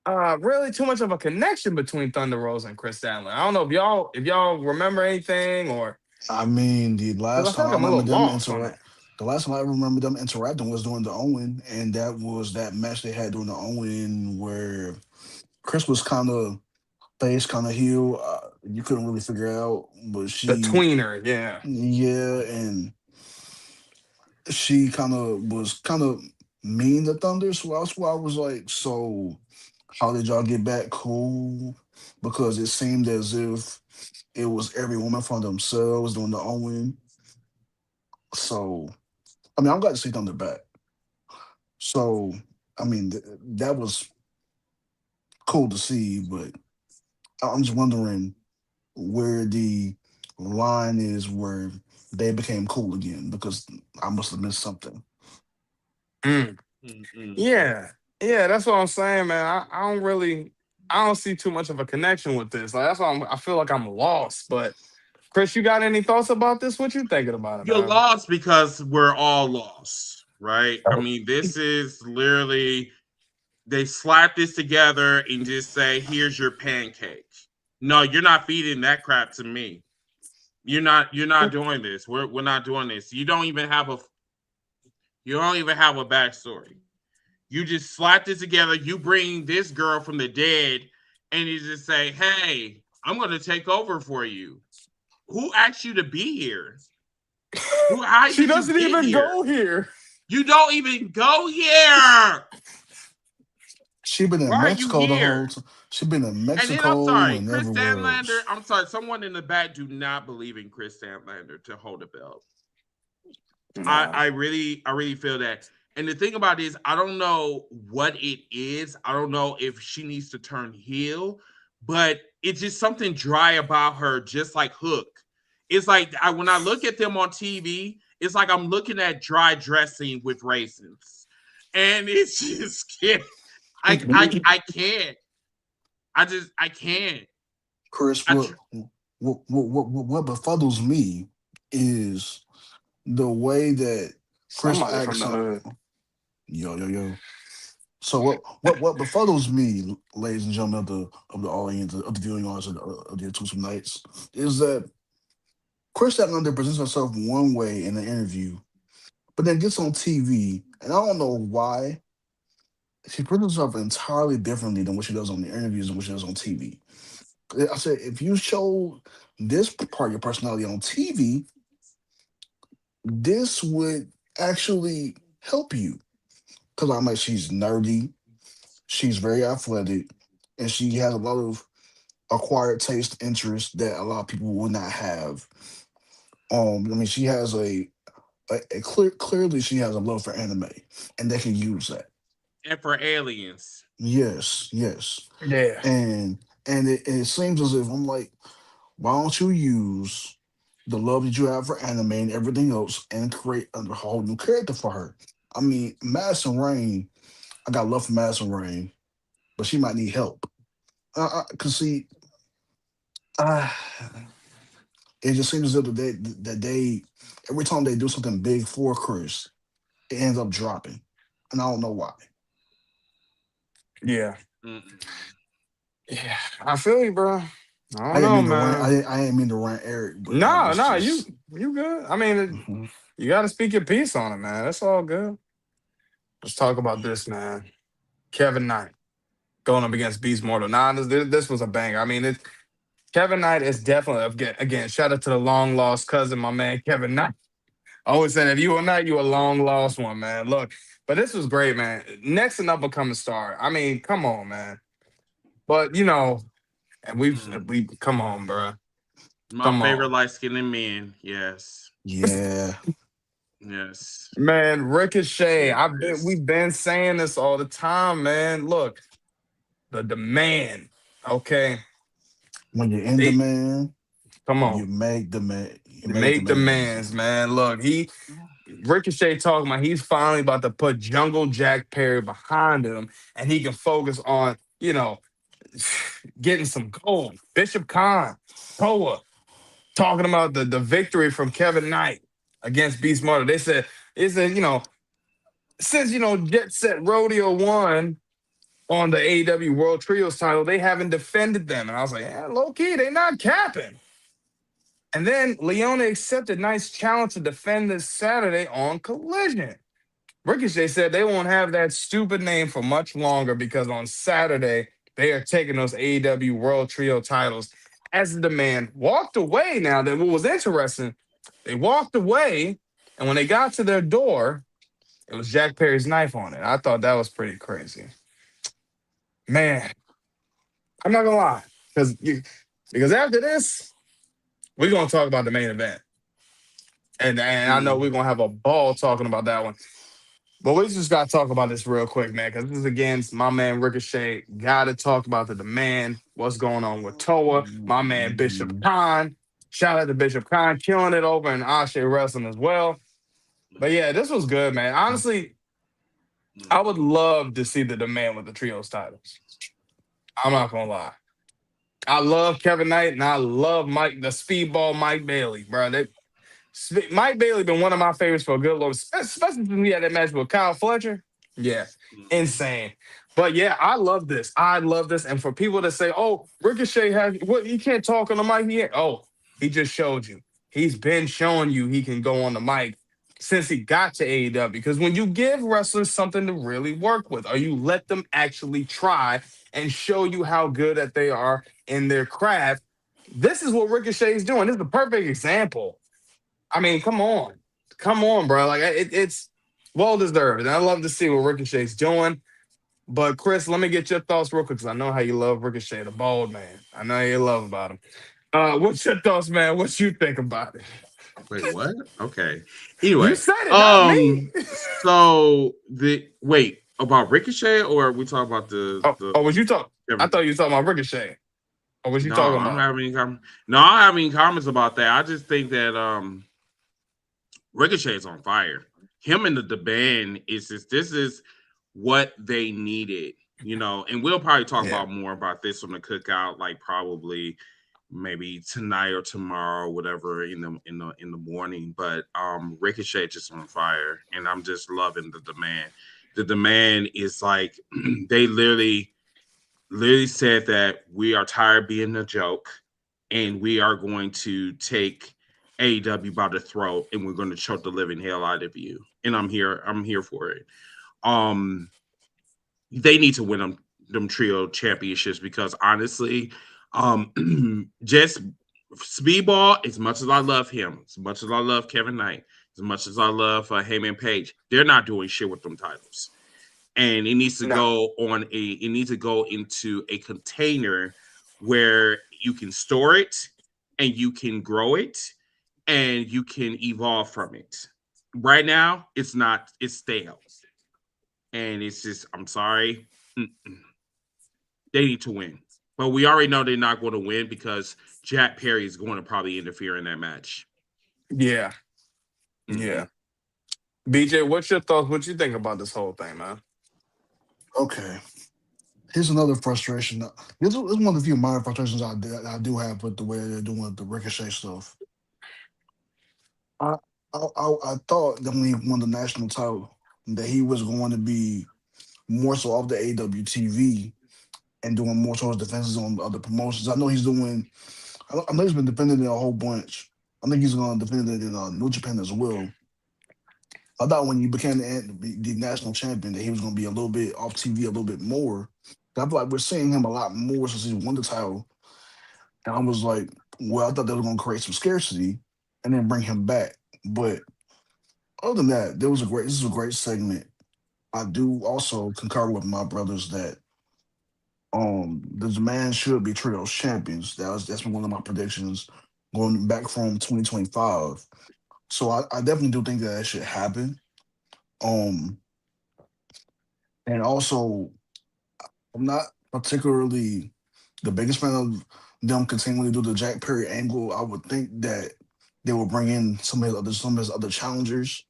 really too much of a connection between Thunder Rosa and Chris Statlander. I don't know if y'all remember anything, or I mean, because I feel like I'm a little lost on that. the last time I ever remember them interacting was during the Owen, and that was that match they had during the Owen where Chris was kind of face, kind of heel. You couldn't really figure out, but The tweener, yeah. yeah, and she kind of mean to Thunder. So that's why I was like, so how did y'all get back cool? Because it seemed as if it was every woman for themselves doing the Owen. So I mean, I'm glad to see Thunder back. So I mean, that was cool to see, but I'm just wondering where the line is where they became cool again because I must have missed something. Mm. Yeah, yeah, that's what I'm saying, man. I don't see too much of a connection with this. Like that's why I feel like I'm lost. But Chris, you got any thoughts about this? What you thinking about it, You're man? lost because we're all lost, right? I mean, this is literally they slap this together and just say, "Here's your pancake." No, you're not feeding that crap to me. You're not doing this. We're not doing this. You don't even have a backstory. You just slap this together. You bring this girl from the dead, and you just say, "Hey, I'm going to take over for you." Who asked you to be here? How She did you doesn't get even here? go here. You don't even go here. She been Why in are you Mexico the here? whole time. She been in And then I'm Mexico sorry, and Chris everywhere Stanlander. else. I'm sorry, someone in the back do not believe in Chris Stanlander to hold a belt. I, Nah. I really, I really feel that. And the thing about it is, I don't know what it is. I don't know if she needs to turn heel, but it's just something dry about her, just like Hook. It's like when I look at them on TV, it's like I'm looking at dry dressing with raisins, and it's just can't. I can't. I can't. Chris, I tr- what befuddles me is the way that Chris Somebody from acts the on hood. yo yo yo. So what befuddles me, ladies and gentlemen of the audience of the viewing audience of the Twosome Nights, is that Chris Statlander presents herself one way in the interview, but then gets on TV, and I don't know why she presents herself entirely differently than what she does on the interviews and what she does on TV. I said, if you show this part of your personality on TV, this would actually help you. Because I'm like, she's nerdy, she's very athletic, and she has a lot of acquired taste interests that a lot of people will not have. I mean, she has clearly she has a love for anime, and they can use that. and for aliens. Yes, yes, Yeah. and it seems as if I'm like, why don't you use the love that you have for anime and everything else, and create a whole new character for her. I mean, Madison Rain, I got love for Madison Rain, but she might need help. Cause see, uh, it just seems as if that they every time they do something big for Chris, it ends up dropping, and I don't know why. Yeah. Mm-mm. Yeah. I feel you, bro. I I don't didn't know, mean to rant. man. I didn't mean to rant Eric, but No, it's no, you just. you good. I mean, Mhm. you got to speak your piece on it, man. That's all good. Let's talk about this, man. Kevin Knight going up against Beast Mortal. Nah, this was a banger. I mean, Kevin Knight is definitely again. Shout out to the long lost cousin, my man Kevin Knight. I always said if you a Knight, you a long lost one, man. Look, but this was great, man. Next an up and coming star. I mean, come on, man. But and Mm. we come on, bro. My Come favorite on. light skinned men. Yes. Yeah, Yes. Man, Ricochet. Yes. We've been saying this all the time, man. Look, the demand. Okay. when you're in They demand, come on. you make the man. You They make make demands. demands, man. Look, Ricochet talking about he's finally about to put Jungle Jack Perry behind him and he can focus on, getting some gold. Bishop Khan, Toa, talking about the victory from Kevin Knight against Beast Murder. They said, since Jet Set Rodeo won on the AEW World Trios title, they haven't defended them. And I was like, low key, they not capping. And then Leona accepted Knight's challenge to defend this Saturday on Collision. Ricochet said they won't have that stupid name for much longer because on Saturday they are taking those AEW World Trio titles. As the demand walked away, now that what was interesting, they walked away, and when they got to their door, it was Jack Perry's knife on it. I thought that was pretty crazy. Man, I'm not gonna lie, because after this, we're gonna talk about the main event, and I know we're Mm. gonna have a ball talking about that one. But we just got to talk about this real quick, man, because this is against my man Ricochet. Got to talk about the demand, what's going on with Toa, my man Bishop Mhm. Khan. Shout out to Bishop Khan, killing it over in Ashe Wrestling as well. But yeah, this was good, man. Honestly, I would love to see the demand with the trios titles. I'm not gonna lie. I love Kevin Knight and I love the Speedball Mike Bailey, bro. Mike Bailey been one of my favorites for a good long, especially when he had that match with Kyle Fletcher. Yeah, Mm. insane. But yeah, I love this. I love this. And for people to say, "Oh, Ricochet has what? He can't talk on the mic." He just showed you. He's been showing you he can go on the mic since he got to AEW. Because when you give wrestlers something to really work with, or you let them actually try and show you how good that they are in their craft, this is what Ricochet is doing. This is the perfect example. I mean, come on, bro. Like it's well deserved. And I love to see what Ricochet's doing. But Chris, let me get your thoughts real quick because I know how you love Ricochet, the bald man. I know how you love about him. What's your thoughts, man? What you think about it? Wait, what? Okay. You Anyway, said it, not me. so the wait about Ricochet, or are we talking about the Was you talking? I Kevin? thought you were talking about Ricochet. Or was you No, talking I'm about? having no, I'm having comments about that. I just think that Ricochet is on fire. Him and the band is just this is what they needed, and we'll probably talk Yeah, about more about this on the cookout, like probably maybe tonight or tomorrow, whatever, in the morning. But Ricochet just on fire, and I'm just loving the demand. The demand is like they literally said that we are tired being a joke and we are going to take AEW by the throat and we're going to choke the living hell out of you. And I'm here for it. Um they need to win them trio championships because honestly, just Speedball, as much as I love him, as much as I love Kevin Knight, as much as I love Heyman Page, they're not doing shit with them titles, and no, it needs to go into a container where you can store it and you can grow it and you can evolve from it. Right now it's not, it's stale, and it's just, I'm sorry. They need to win, but we already know they're not going to win because Jack Perry is going to probably interfere in that match. Yeah. Mhm. Yeah. BJ, what's your thoughts? What you think about this whole thing, man? Okay. Here's another frustration. This is one of the few minor frustrations I do have with the way they're doing the Ricochet stuff. I I thought that when he won the national title, that he was going to be more so off the AEW TV and doing more so his defenses on other promotions. I know he's doing. I know he's been defending it a whole bunch. I think he's going to defend it in New Japan as well. I thought when you became the national champion that he was going to be a little bit off TV a little bit more. I feel like we're seeing him a lot more since he won the title. And I was like, well, I thought they were going to create some scarcity and then bring him back. But other than that, this is a great segment. I do also concur with my brothers that the man should be trios champions. That's been one of my predictions going back from 2025. So I definitely do think that that should happen. Um, and also I'm not particularly the biggest fan of them continuing to do the Jack Perry angle. I would think that they will bring in some of his other challengers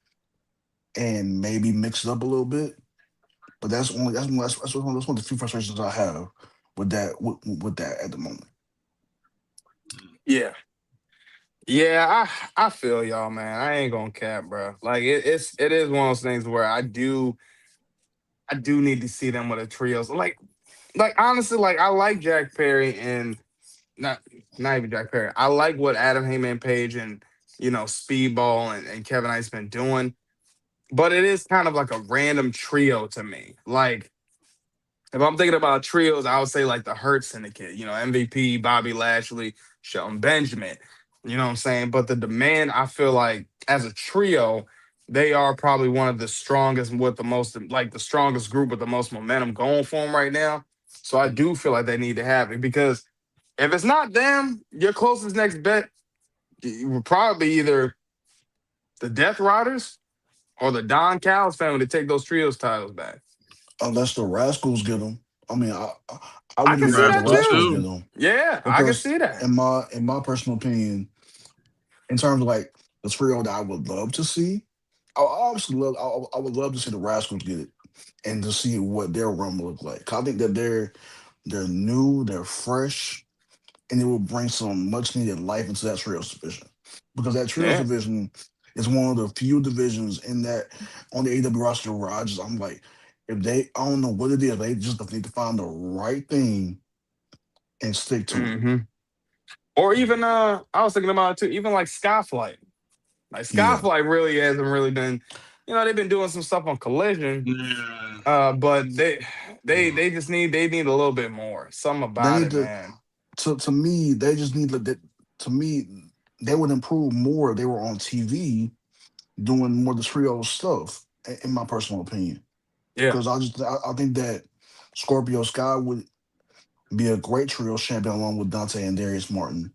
and maybe mix it up a little bit. But that's one of the few frustrations I have with that at the moment. Yeah. Yeah, I feel y'all, man. I ain't gonna cap, bro. Like it is one of those things where I do need to see them with a trios. Like honestly, like I like Jack Perry and not not even Jack Perry. I like what Adam Heyman Page and Speedball and Kevin Knight's been doing, but it is kind of like a random trio to me. Like if I'm thinking about trios, I would say like the Hurt Syndicate, MVP, Bobby Lashley, Shelton Benjamin. You know what I'm saying? But the Demand, I feel like as a trio, they are probably one of the strongest with the most, like the strongest group with the most momentum going for them right now. So I do feel like they need to have it because if it's not them, your closest next bet would probably be either the Death Riders or the Don Callis family to take those trios titles back. Unless the Rascals get them. I mean, I I wouldn't can be see mad if the that Rascals Rascals too. get too. them Yeah, I can because see that. in my personal opinion, in terms of like the trio that I would love to see, I would love to see the Rascals get it and to see what their run will look like. 'Cause I think that they're new, they're fresh, and it will bring some much needed life into that trios division because that trios Yeah. division is one of the few divisions in that on the AW roster where I'm like, if they I don't know what it is, they just need to find the right thing and stick to it. hmm Or even I was thinking about it too, even like Skyflight. Like Yeah, Skyflight really hasn't really been, they've been doing some stuff on Collision, Yeah. but they just need a little bit more. Something they about need it, man. to me they just need to me they would improve more if they were on TV doing more of the trio stuff. In my personal opinion, Yeah, because I think that Scorpio Sky would be a great trio champion along with Dante and Darius Martin.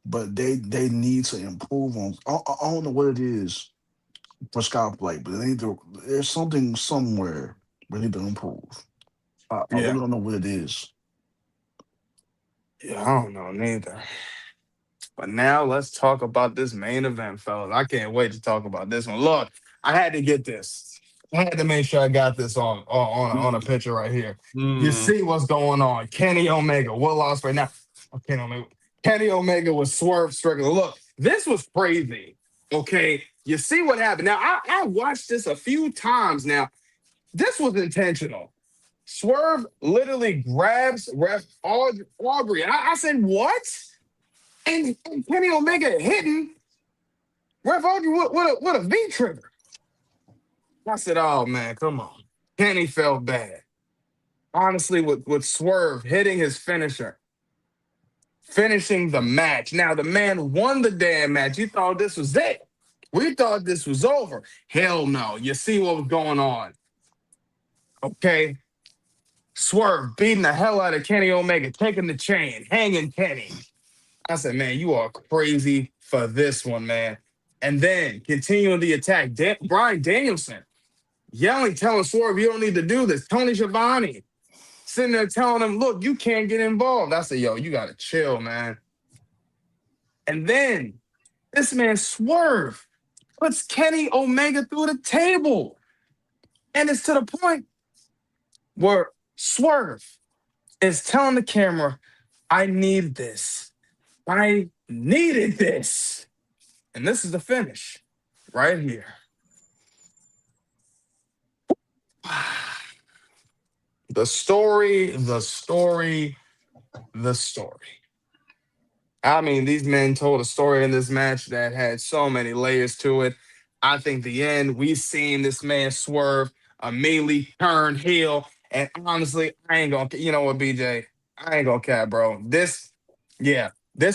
But they need to improve on. I don't know what it is for Skyplay, but they need to. There's something somewhere they need to improve. I yeah, really don't know what it is. yeah. I don't know neither. But now let's talk about this main event, fellas. I can't wait to talk about this one. Look, I had to get this. I had to make sure I got this on a Mm. picture right here. You Mm. see what's going on? Kenny Omega, what lost right now? Oh, Kenny Omega was Swerve Strickland. Look, this was crazy. Okay, you see what happened. Now I watched this a few times. Now this was intentional. Swerve literally grabs Ref Aubrey, and I said, "What?" And Kenny Omega hitting Ref Aubrey with a V trigger. I said, "Oh man, come on." Kenny felt bad. Honestly, with Swerve hitting his finisher, finishing the match. Now the man won the damn match. You thought this was it. We thought this was over. Hell no. You see what was going on. Okay. Swerve beating the hell out of Kenny Omega, taking the chain, hanging Kenny. I said, man, you are crazy for this one, man. And then continuing the attack, Brian Danielson yelling, telling Swerve, you don't need to do this. Tony Schiavone sitting there telling him, look, you can't get involved. I said, yo, you got to chill, man. And then This man Swerve puts Kenny Omega through the table. And it's to the point where Swerve is telling the camera, I need this. I needed this. And this is the finish right here. The story. I mean, these men told a story in this match that had so many layers to it. I think the end, we seen this man Swerve immediately turn heel. And honestly, I ain't gonna, you know what, BJ? I ain't gonna cap, bro. This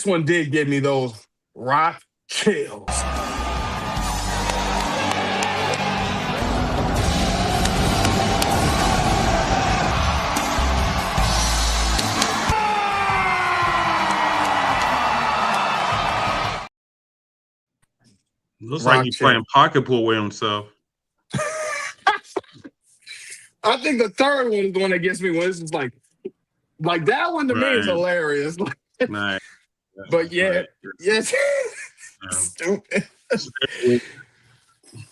one did give me those rock chills. Looks Rock like he's chill. playing pocket pool with himself. I think the third one is the one that gets me. When it's just like that one to me is Right. hilarious. Nice. But yeah, Right. yes, stupid.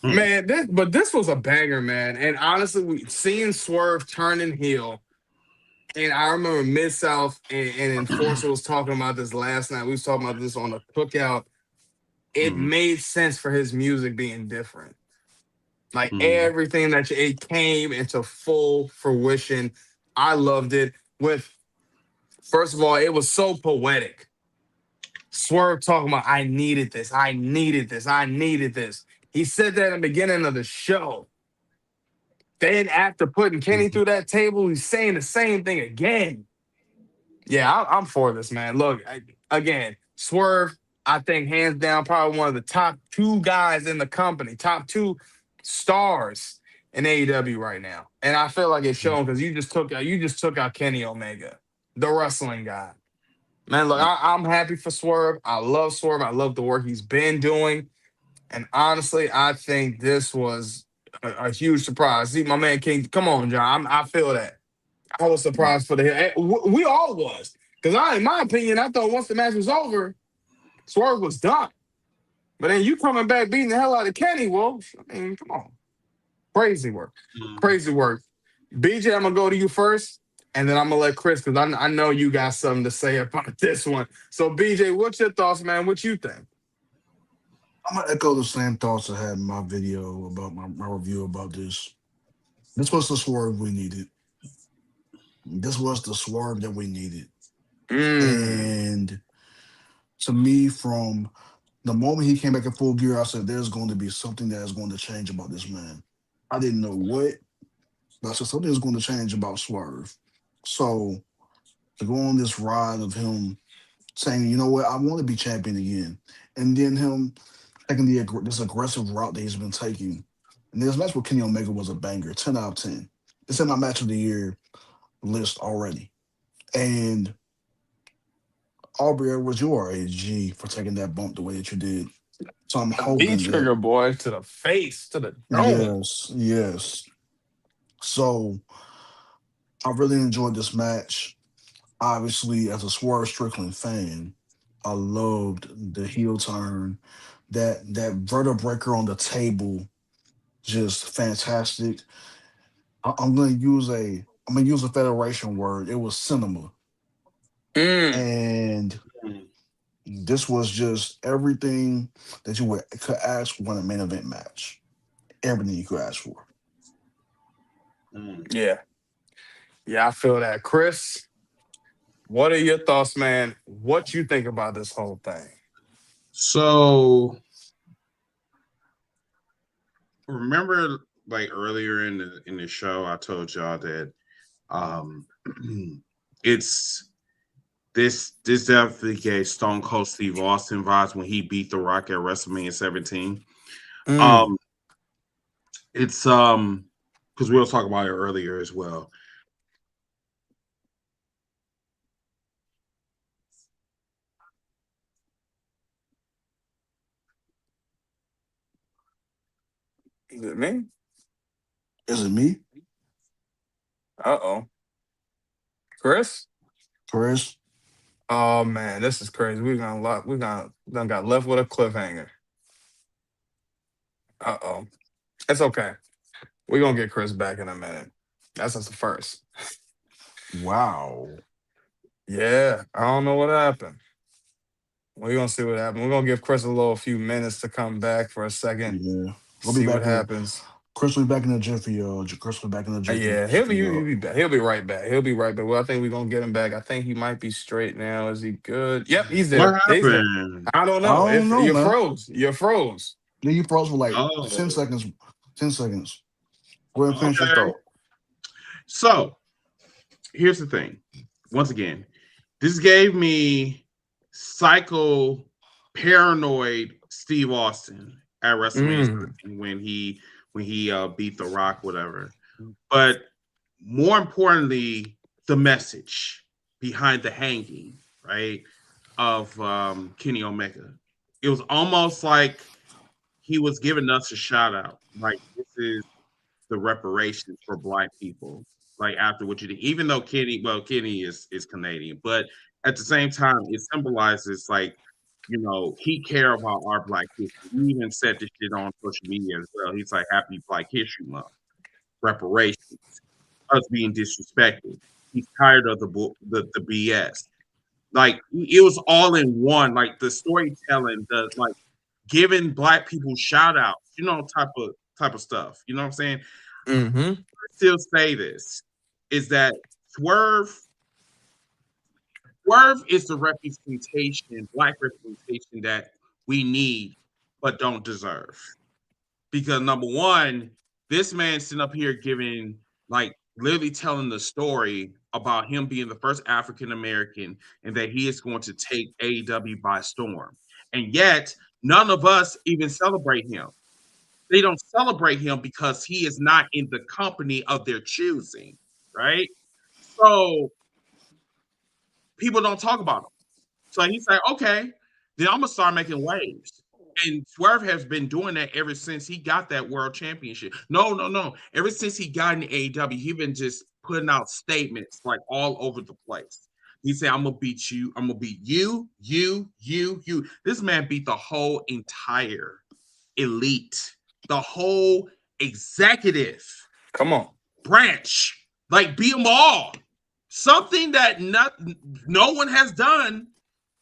Man, this was a banger, man. And honestly, seeing Swerve turning heel, and I remember Mid South and Enforcer was talking about this last night. We was talking about this on the cookout. It made sense for his music being different. Like everything that it came into full fruition. I loved it. First of all, it was so poetic. Swerve talking about, I needed this. I needed this. I needed this. He said that in the beginning of the show. Then after putting Kenny through that table, he's saying the same thing again. Yeah, I'm for this, man. Look, again, Swerve, I think hands down, probably one of the top two guys in the company, top two stars in AEW right now. And I feel like it's shown because you just took out Kenny Omega, the wrestling guy. Man, look, I'm happy for Swerve. I love Swerve. I love the work he's been doing. And honestly, I think this was a huge surprise. See, my man King, come on, John. I feel that. I was surprised for the hit. We all was. Because in my opinion, I thought once the match was over, Swerve was done. But then you coming back beating the hell out of Kenny, well, I mean, come on. Crazy work. Crazy work. BJ, I'm going to go to you first, and then I'm going to let Chris, because I know you got something to say about this one. So, BJ, what's your thoughts, man? What you think? I'm gonna echo the same thoughts I had in my video about my review about this. This was the Swerve we needed. This was the Swerve that we needed. And to me, from the moment he came back in full gear, I said, there's going to be something that is going to change about this man. I didn't know what, but I said, something is going to change about Swerve. So to go on this ride of him saying, you know what, I want to be champion again. And then him taking this aggressive route that he's been taking. And this match with Kenny Omega was a banger, 10 out of 10. It's in my match of the year list already. And Aubrey Edwards, you are a G for taking that bump the way that you did. So I'm hoping trigger boy to the face, to the dome. Yes. So I really enjoyed this match. Obviously, as a Swerve Strickland fan, I loved the heel turn. That vertebraker on the table, just fantastic. I'm gonna use a Federation word. It was cinema. And this was just everything that you could ask for in a main event match. Everything you could ask for. Yeah, I feel that. Chris, what are your thoughts, man? What you think about this whole thing? So remember, like earlier in the show, I told y'all that it's this definitely gave Stone Cold Steve Austin vibes when he beat The Rock at WrestleMania 17. It's because we'll talk about it earlier as well. Is it me? Is it me? Uh-oh. Chris? Chris? Oh man, this is crazy. We're gonna Done got left with a cliffhanger. Uh-oh. It's okay. We're gonna get Chris back in a minute. That's just the first. Wow. Yeah, I don't know what happened. We're gonna see what happens. We're gonna give Chris a little few minutes to come back for a second, Yeah. We'll be see what back in happens. Chris will be back in the jiffy, Chris will be back in the Yeah, jiffy, he'll be back. He'll be right back. He'll be right back. Well, I think we're gonna get him back. I think he might be straight now. Is he good? Yep, he's What there. He's there. happened? I don't I know. don't If know, you man. froze, you froze. Then you froze for like 10 Oh, seconds. 10 seconds. Go ahead and finish your okay. thought. So here's the thing. Once again, this gave me psycho paranoid Steve Austin at WrestleMania Mm. 17 when he beat The Rock, whatever. But more importantly, the message behind the hanging, right, of Kenny Omega. It was almost like he was giving us a shout out. Like, this is the reparations for Black people. Like, after what you did, even though Kenny is Canadian, but at the same time, it symbolizes, like, he care about our Black history. He even said this shit on social media as well. He's like, Happy Black History Month, reparations, us being disrespected. He's tired of the BS. Like, it was all in one. Like, the storytelling, the like giving Black people shout outs, type of stuff. You know what I'm saying? Mm-hmm. Still say this is that Swerve Swerve is the representation, Black representation that we need but don't deserve. Because number one, this man sitting up here giving, like, literally telling the story about him being the first African American and that he is going to take AEW by storm. And yet, none of us even celebrate him. They don't celebrate him because he is not in the company of their choosing, right? So people don't talk about him. So he's like, okay, then I'm gonna start making waves. And Swerve has been doing that ever since he got that world championship. No, no, no. Ever since he got in AEW, he been just putting out statements like all over the place. He said, I'm gonna beat you, I'm gonna beat you, you. This man beat the whole entire elite, the whole executive Come on. branch, like beat them all. Something that no one has done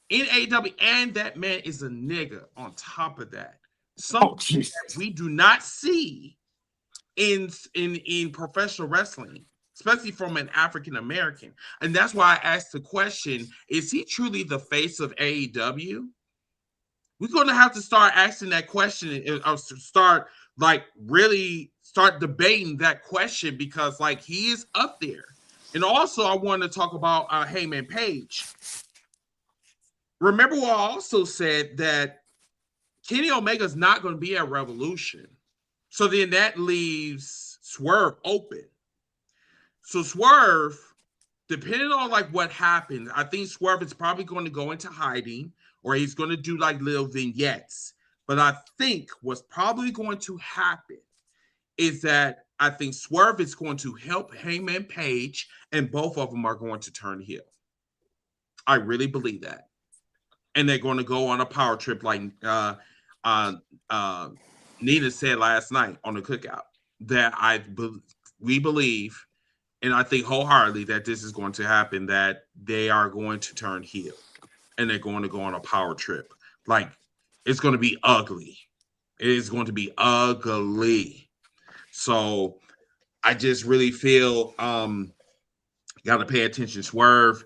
in AEW, and that man is a nigga on top of that. Oh, Something that Jesus. we do not see in professional wrestling, especially from an African American. And that's why I asked the question, is he truly the face of AEW? We're going to have to start asking that question, or start, like, really start debating that question, because, like, he is up there. And also, I want to talk about Heyman Page. Remember what I also said, that Kenny Omega is not going to be at Revolution. So then that leaves Swerve open. So Swerve, depending on, like, what happens, I think Swerve is probably going to go into hiding, or he's going to do, like, little vignettes. But I think what's probably going to happen is that I think Swerve is going to help Heyman Page, and both of them are going to turn heel. I really believe that. And they're going to go on a power trip, like Nina said last night on the cookout, that we believe, and I think wholeheartedly, that this is going to happen, that they are going to turn heel and they're going to go on a power trip. Like, it's going to be ugly. It is going to be ugly. So I just really feel got to pay attention. Swerve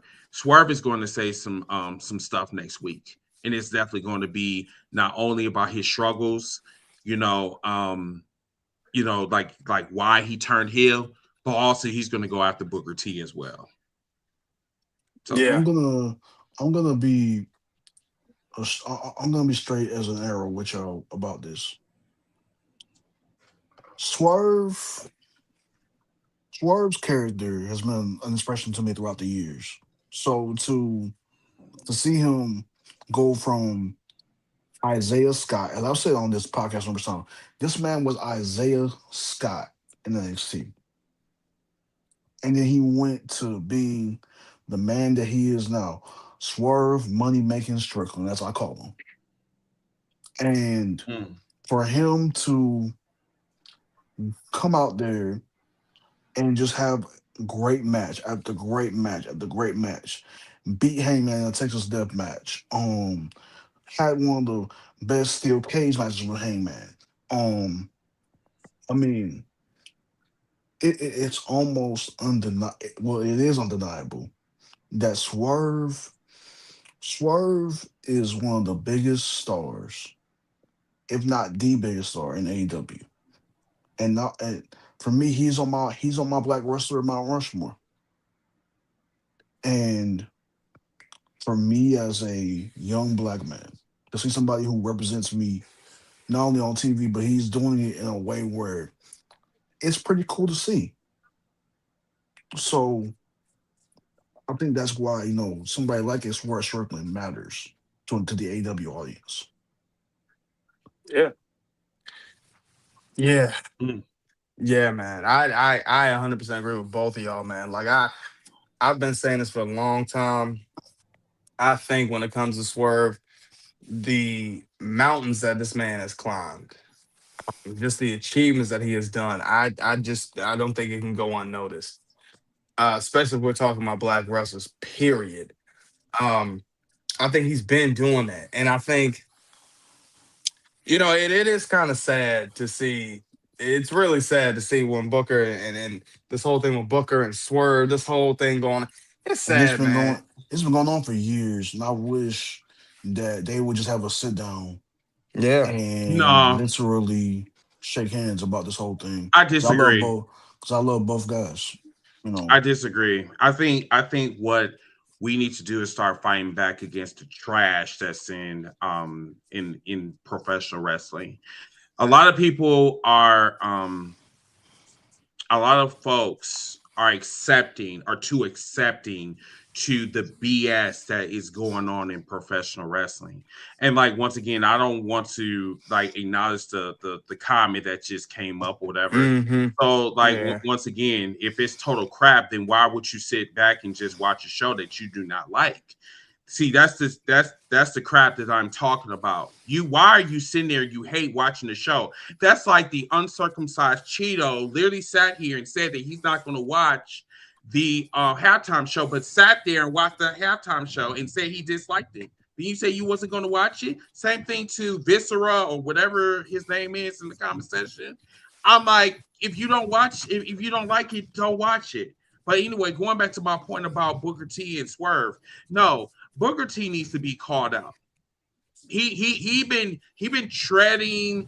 is going to say some stuff next week, and it's definitely going to be not only about his struggles, like why he turned heel, but also he's going to go after Booker T as well. So Yeah. I'm gonna be I'm gonna be straight as an arrow with y'all about this. Swerve Swerve's character has been an inspiration to me throughout the years. So to see him go from Isaiah Scott, and I've said on this podcast numerous times, this man was Isaiah Scott in NXT. And then he went to being the man that he is now. Swerve Money Making Strickland. That's what I call him. And Mm. for him to come out there and just have great match after great match after great match, beat Hangman in a Texas Death Match. Had one of the best steel cage matches with Hangman. Um, I mean, it's almost undeniable. Well, it is undeniable that Swerve is one of the biggest stars, if not the biggest star in AEW. And not and for me, he's on my black wrestler Mount Rushmore. And for me as a young black man, to see somebody who represents me not only on TV, but he's doing it in a way where it's pretty cool to see. So I think that's why, somebody like it, Swerve Strickland matters to the AEW audience. Yeah. Yeah. Mm. Yeah, man. I 100% agree with both of y'all, man. Like I've been saying this for a long time. I think when it comes to Swerve, the mountains that this man has climbed, just the achievements that he has done, I don't think it can go unnoticed. Especially if we're talking about black wrestlers, period. Um, I think he's been doing that. And I think, it is kind of sad to see. It's really sad to see when Booker and this whole thing with Booker and Swerve, this whole thing going. It's And sad, man. it's been going on for years, and I wish that they would just have a sit down Yeah. and No, literally shake hands about this whole thing. I Cause I love disagree. both. Cause I love both guys. You know, I disagree. I think what we need to do is start fighting back against the trash that's in professional wrestling. A lot of people are a lot of folks are too accepting to the BS that is going on in professional wrestling. And like once again, I don't want to like acknowledge the comment that just came up or whatever. Hmm. So like Yeah. once again, if it's total crap, then why would you sit back and just watch a show that you do not like? See, that's the crap that I'm talking about. Why are you sitting there? You hate watching the show. That's like the uncircumcised Cheeto literally sat here and said that he's not going to watch the halftime show, but sat there and watched the halftime show and said he disliked it. Then you say you wasn't going to watch it. Same thing to Viscera or whatever his name is in the comment section. I'm like, if you don't watch, if you don't like it, don't watch it. But anyway, going back to my point about Booker T and Swerve, no, Booker T needs to be called out. He been treading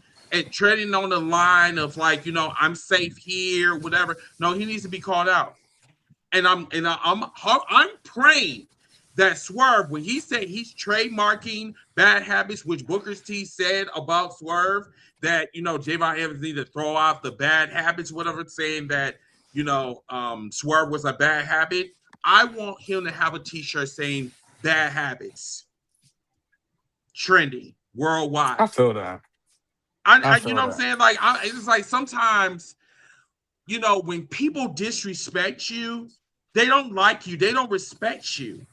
on the line of like I'm safe here, whatever. No, he needs to be called out. And I'm praying that Swerve, when he said he's trademarking bad habits, which Booker T said about Swerve, that Javon Evans need to throw out the bad habits, whatever, saying that Swerve was a bad habit. I want him to have a T-shirt saying "bad habits" trending I worldwide. feel that. I You feel know what I'm that. saying? Like, it's like sometimes when people disrespect you, they don't like you, they don't respect you.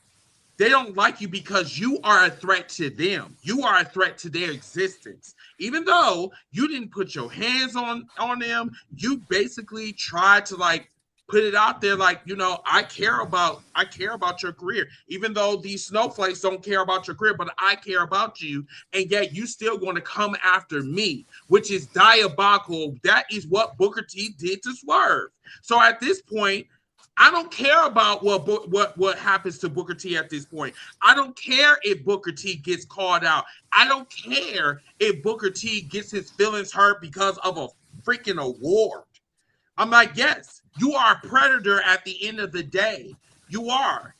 They don't like you because you are a threat to them. You are a threat to their existence. Even though you didn't put your hands on them, you basically tried to like put it out there like, I care about your career. Even though these snowflakes don't care about your career, but I care about you, and yet you still going to come after me, which is diabolical. That is what Booker T did to Swerve. So at this point, I don't care about what happens to Booker T at this point. I don't care if Booker T gets called out. I don't care if Booker T gets his feelings hurt because of a freaking award. I'm like, yes, you are a predator at the end of the day. You are.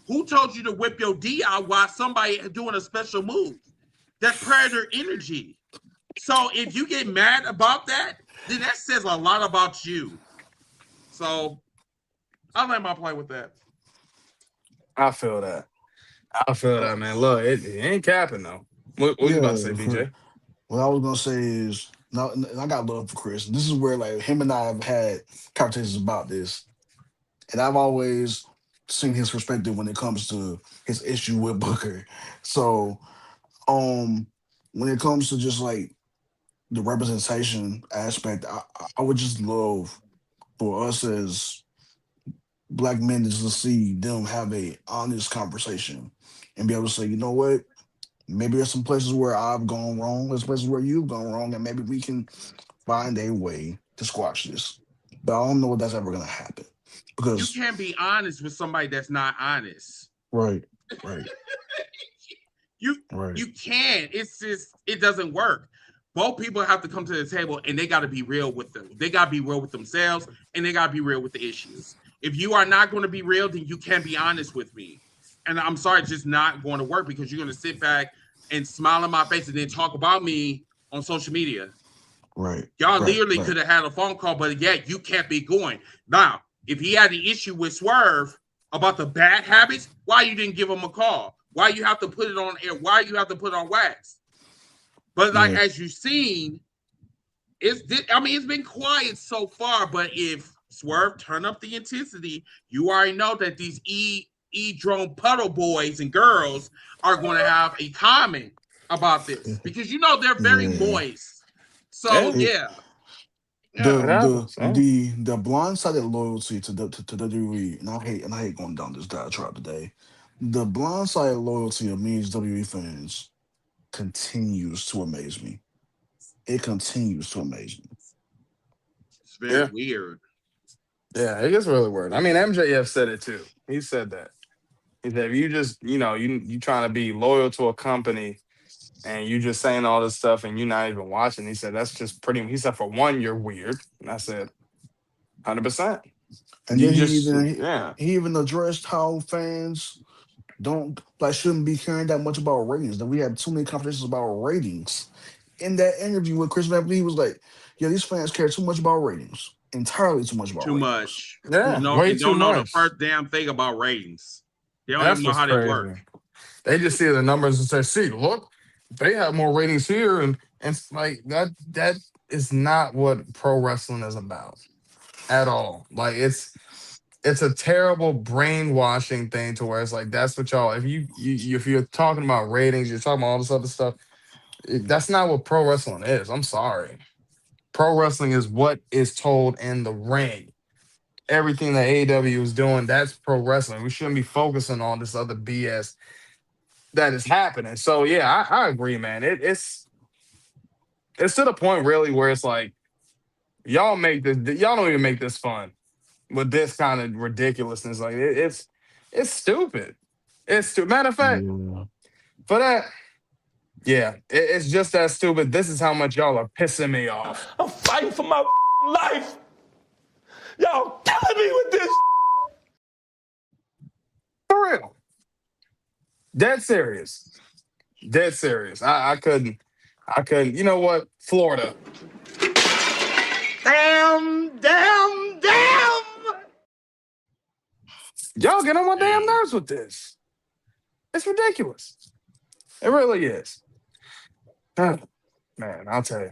Who told you to whip your D out while somebody doing a special move? That's predator energy. So if you get mad about that, then that says a lot about you. So I'll let my play with that. I feel that. I feel uh, that, man. Look, it ain't capping though. What you about to say, yeah. BJ? What I was gonna say is, now, and I got love for Chris. This is where like him and I have had conversations about this, and I've always seen his perspective when it comes to his issue with Booker. So, um, when it comes to just like the representation aspect, I would just love for us as black men to just see them have a honest conversation and be able to say, you know what, maybe there's some places where I've gone wrong, there's places where you've gone wrong, and maybe we can find a way to squash this. But I don't know if that's ever gonna happen You because can't be honest with somebody that's not honest. right, right, You right, you can't. It's just it doesn't work. Both people have to come to the table and they got to be real with them. They got to be real with themselves and they got to be real with the issues. If you are not going to be real, then you can't be honest with me. And I'm sorry, it's just not going to work because you're going to sit back and smile in my face and then talk about me on social media. right, Y'all right, literally right. could have had a phone call, but yeah, you can't be going. Now, if he had the issue with Swerve about the bad habits, why you didn't give him a call? Why you have to put it on air? Why you have to put it on wax? But like Yeah, as you've seen, it's been quiet so far. But if Swerve turn up the intensity, you already know that these drone puddle boys and girls are going to have a comment about this because you know they're very yeah. moist. So Yeah, It, yeah, yeah, the it the happens. Yeah. the blindsided loyalty to WWE, and I hate going down this diatribe today. The blindsided loyalty of me as WWE fans continues to amaze me. It continues to amaze me. it's very Yeah. weird. Yeah, it gets really weird. I mean, MJF said it too. He said that. He said, if you just, you trying to be loyal to a company and you just saying all this stuff and you're not even watching, he said, that's just pretty, he said, for one, you're weird. And I said, 100%. And You then just, yeah. he even addressed how fans don't like shouldn't be caring that much about ratings. That we had too many conversations about ratings. In that interview with Chris Van Vliet, he was like, "Yeah, these fans care too much about ratings, entirely too much about Too ratings." much. Yeah, way And too don't know the much. first damn thing about ratings. They don't even That's know what's how they work. crazy. They just see the numbers and say, see, look, they have more ratings here. And it's like that is not what pro wrestling is about at all. Like it's a terrible brainwashing thing to where it's like that's what y'all if you're talking about ratings, you're talking about all this other stuff. That's not what pro wrestling is. I'm sorry. Pro wrestling is what is told in the ring. Everything that AEW is doing, that's pro wrestling. We shouldn't be focusing on this other BS that is happening. So yeah, I agree, man. It's to the point really where it's like y'all don't even make this fun with this kind of ridiculousness. Like it's stupid. It's stupid. Matter of fact, Yeah. for that, yeah, it's just that stupid. This is how much y'all are pissing me off. I'm fighting for my life. Y'all killing me with this. For real. Dead serious. Dead serious. I couldn't. You know what? Florida. Damn. Y'all get on my damn Dang. nerves with this. It's ridiculous. It really is. Man, I'll tell you.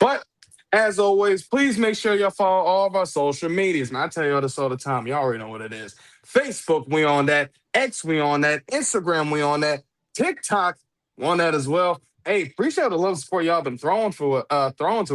But as always, please make sure y'all follow all of our social medias. Man, I tell y'all this all the time. Y'all already know what it is. Facebook, we on that. X, we on that. Instagram, we on that. TikTok, we on that as well. Hey, appreciate the love and support y'all been throwing to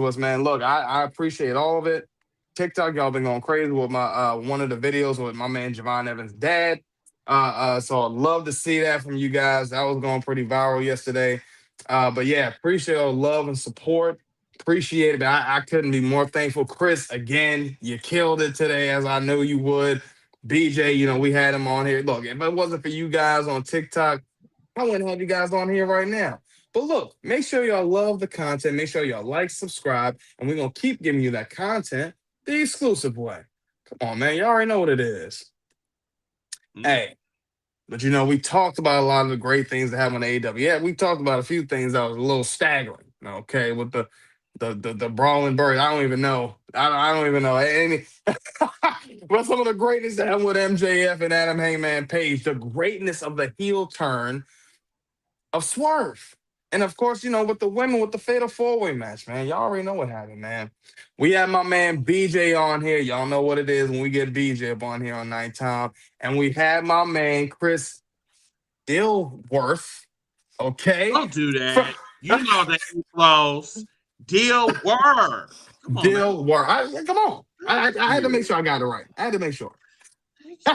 us, man. Look, I appreciate all of it. TikTok, y'all been going crazy with my one of the videos with my man Javon Evans' dad. So I'd love to see that from you guys. That was going pretty viral yesterday. But yeah, appreciate all the love and support. Appreciate it. I couldn't be more thankful. Chris, again, you killed it today, as I knew you would. BJ, we had him on here. Look, if it wasn't for you guys on TikTok, I wouldn't have you guys on here right now. But look, make sure y'all love the content. Make sure y'all like, subscribe, and we're going to keep giving you that content the exclusive way. Come on, man. You already know what it is. Hey, but we talked about a lot of the great things that happen on AEW. Yeah, we talked about a few things that was a little staggering. Okay, with the brawling birds. I don't even know. I don't even know any. But some of the greatness that happened with MJF and Adam Hangman Page, the greatness of the heel turn of Swerve. And of course, with the women with the fatal four-way match, man. Y'all already know what happened, man. We have my man BJ on here. Y'all know what it is when we get BJ up on here on Nighttime. And we had my man Chris Dilworth, okay? Don't do that. You know that he flows. Deal word. Come on now. Deal work. Come on. I had to make sure I got it right. I had to make sure.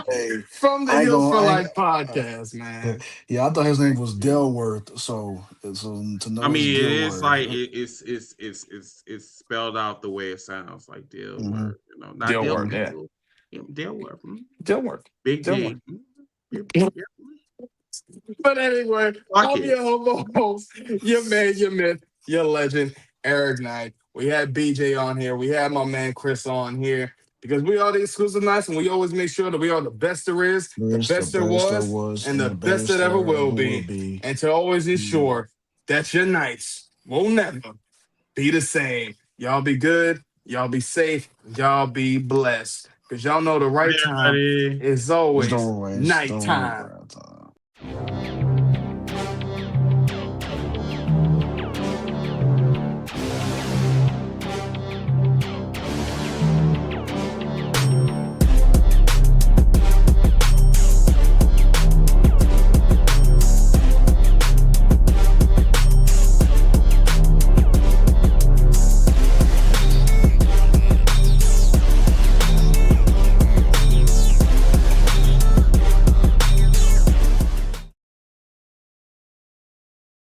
Hey, From the I ain't Heels gonna. for I ain't, Life podcast, man. yeah, I thought his name was Delworth. So to I know it's mean, it is like Dilworth. it's spelled out the way it sounds, like deal Mm-hmm. word. Not Deal deal work, yeah. people. Yeah, deal word. Deal work. Big Deal D. work. But anyway, Fuck I'm it. your host, your man, your myth, your legend, Eric Knight. We had BJ on here. We had my man Chris on here because we are the exclusive nights and we always make sure that we are the best there is, the There's the best there best there was, was, and and the the best that best ever there will ever will be. be. And to always Mm. ensure that your nights will never be the same. Y'all be good, y'all be safe, y'all be blessed. Because y'all know the right Bye, time everybody. is It's always always the nighttime. right.